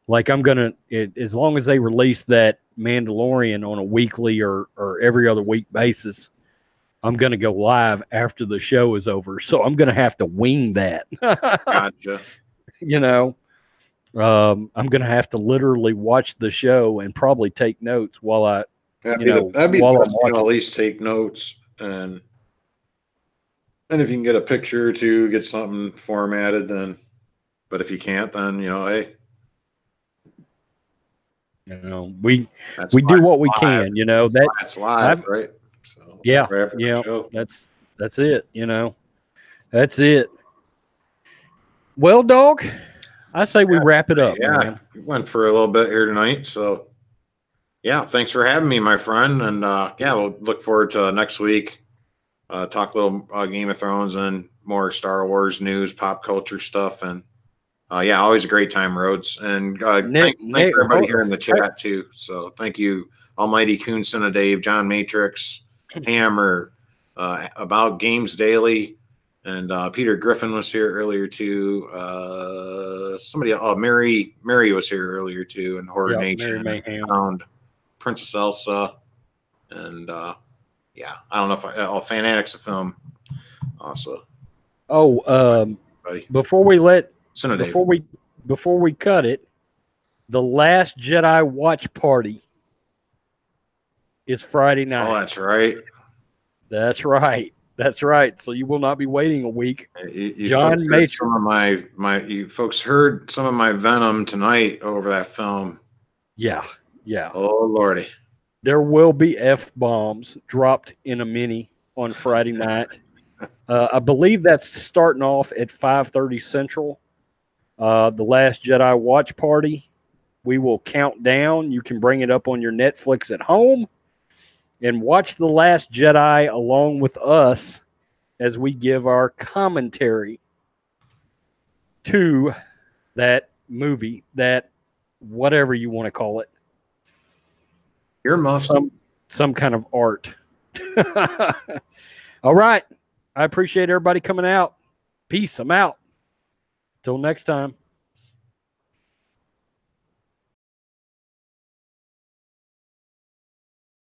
Like as long as they release that Mandalorian on a weekly or every other week basis, I'm gonna go live after the show is over. So I'm gonna have to wing that. Gotcha. I'm gonna have to literally watch the show and probably take notes while I that'd be the best, watching. at least take notes, and if you can get a picture or two, get something formatted, then. But if you can't, then hey, we live. do what we can. That's live, right? So yeah, right after yeah. the show. That's it. That's it. Well, dog, I say we wrap it up. Yeah, man. we went for a little bit here tonight, so yeah, thanks for having me, my friend, and yeah, we'll look forward to next week. Talk a little Game of Thrones and more Star Wars news, pop culture stuff, and yeah, always a great time, Rhodes. And thank everybody here in the chat too. So thank you, Almighty Coonson, Dave, John Matrix, Hammer, About Games Daily, and Peter Griffin was here earlier too. Mary was here earlier too, and Horror Nation, found Princess Elsa, and yeah, I don't know if Fanatics of Film also. Oh, before we cut it, the Last Jedi watch party is Friday night. Oh, that's right. That's right. That's right. So you will not be waiting a week. John Matrix. You folks heard some of my venom tonight over that film. Yeah. Yeah. Oh Lordy. There will be F-bombs dropped in a mini on Friday night. I believe that's starting off at 5:30 Central. The Last Jedi watch party. We will count down. You can bring it up on your Netflix at home and watch The Last Jedi along with us as we give our commentary to that movie, that whatever you want to call it. Some kind of art. All right. I appreciate everybody coming out. Peace. I'm out. Till next time.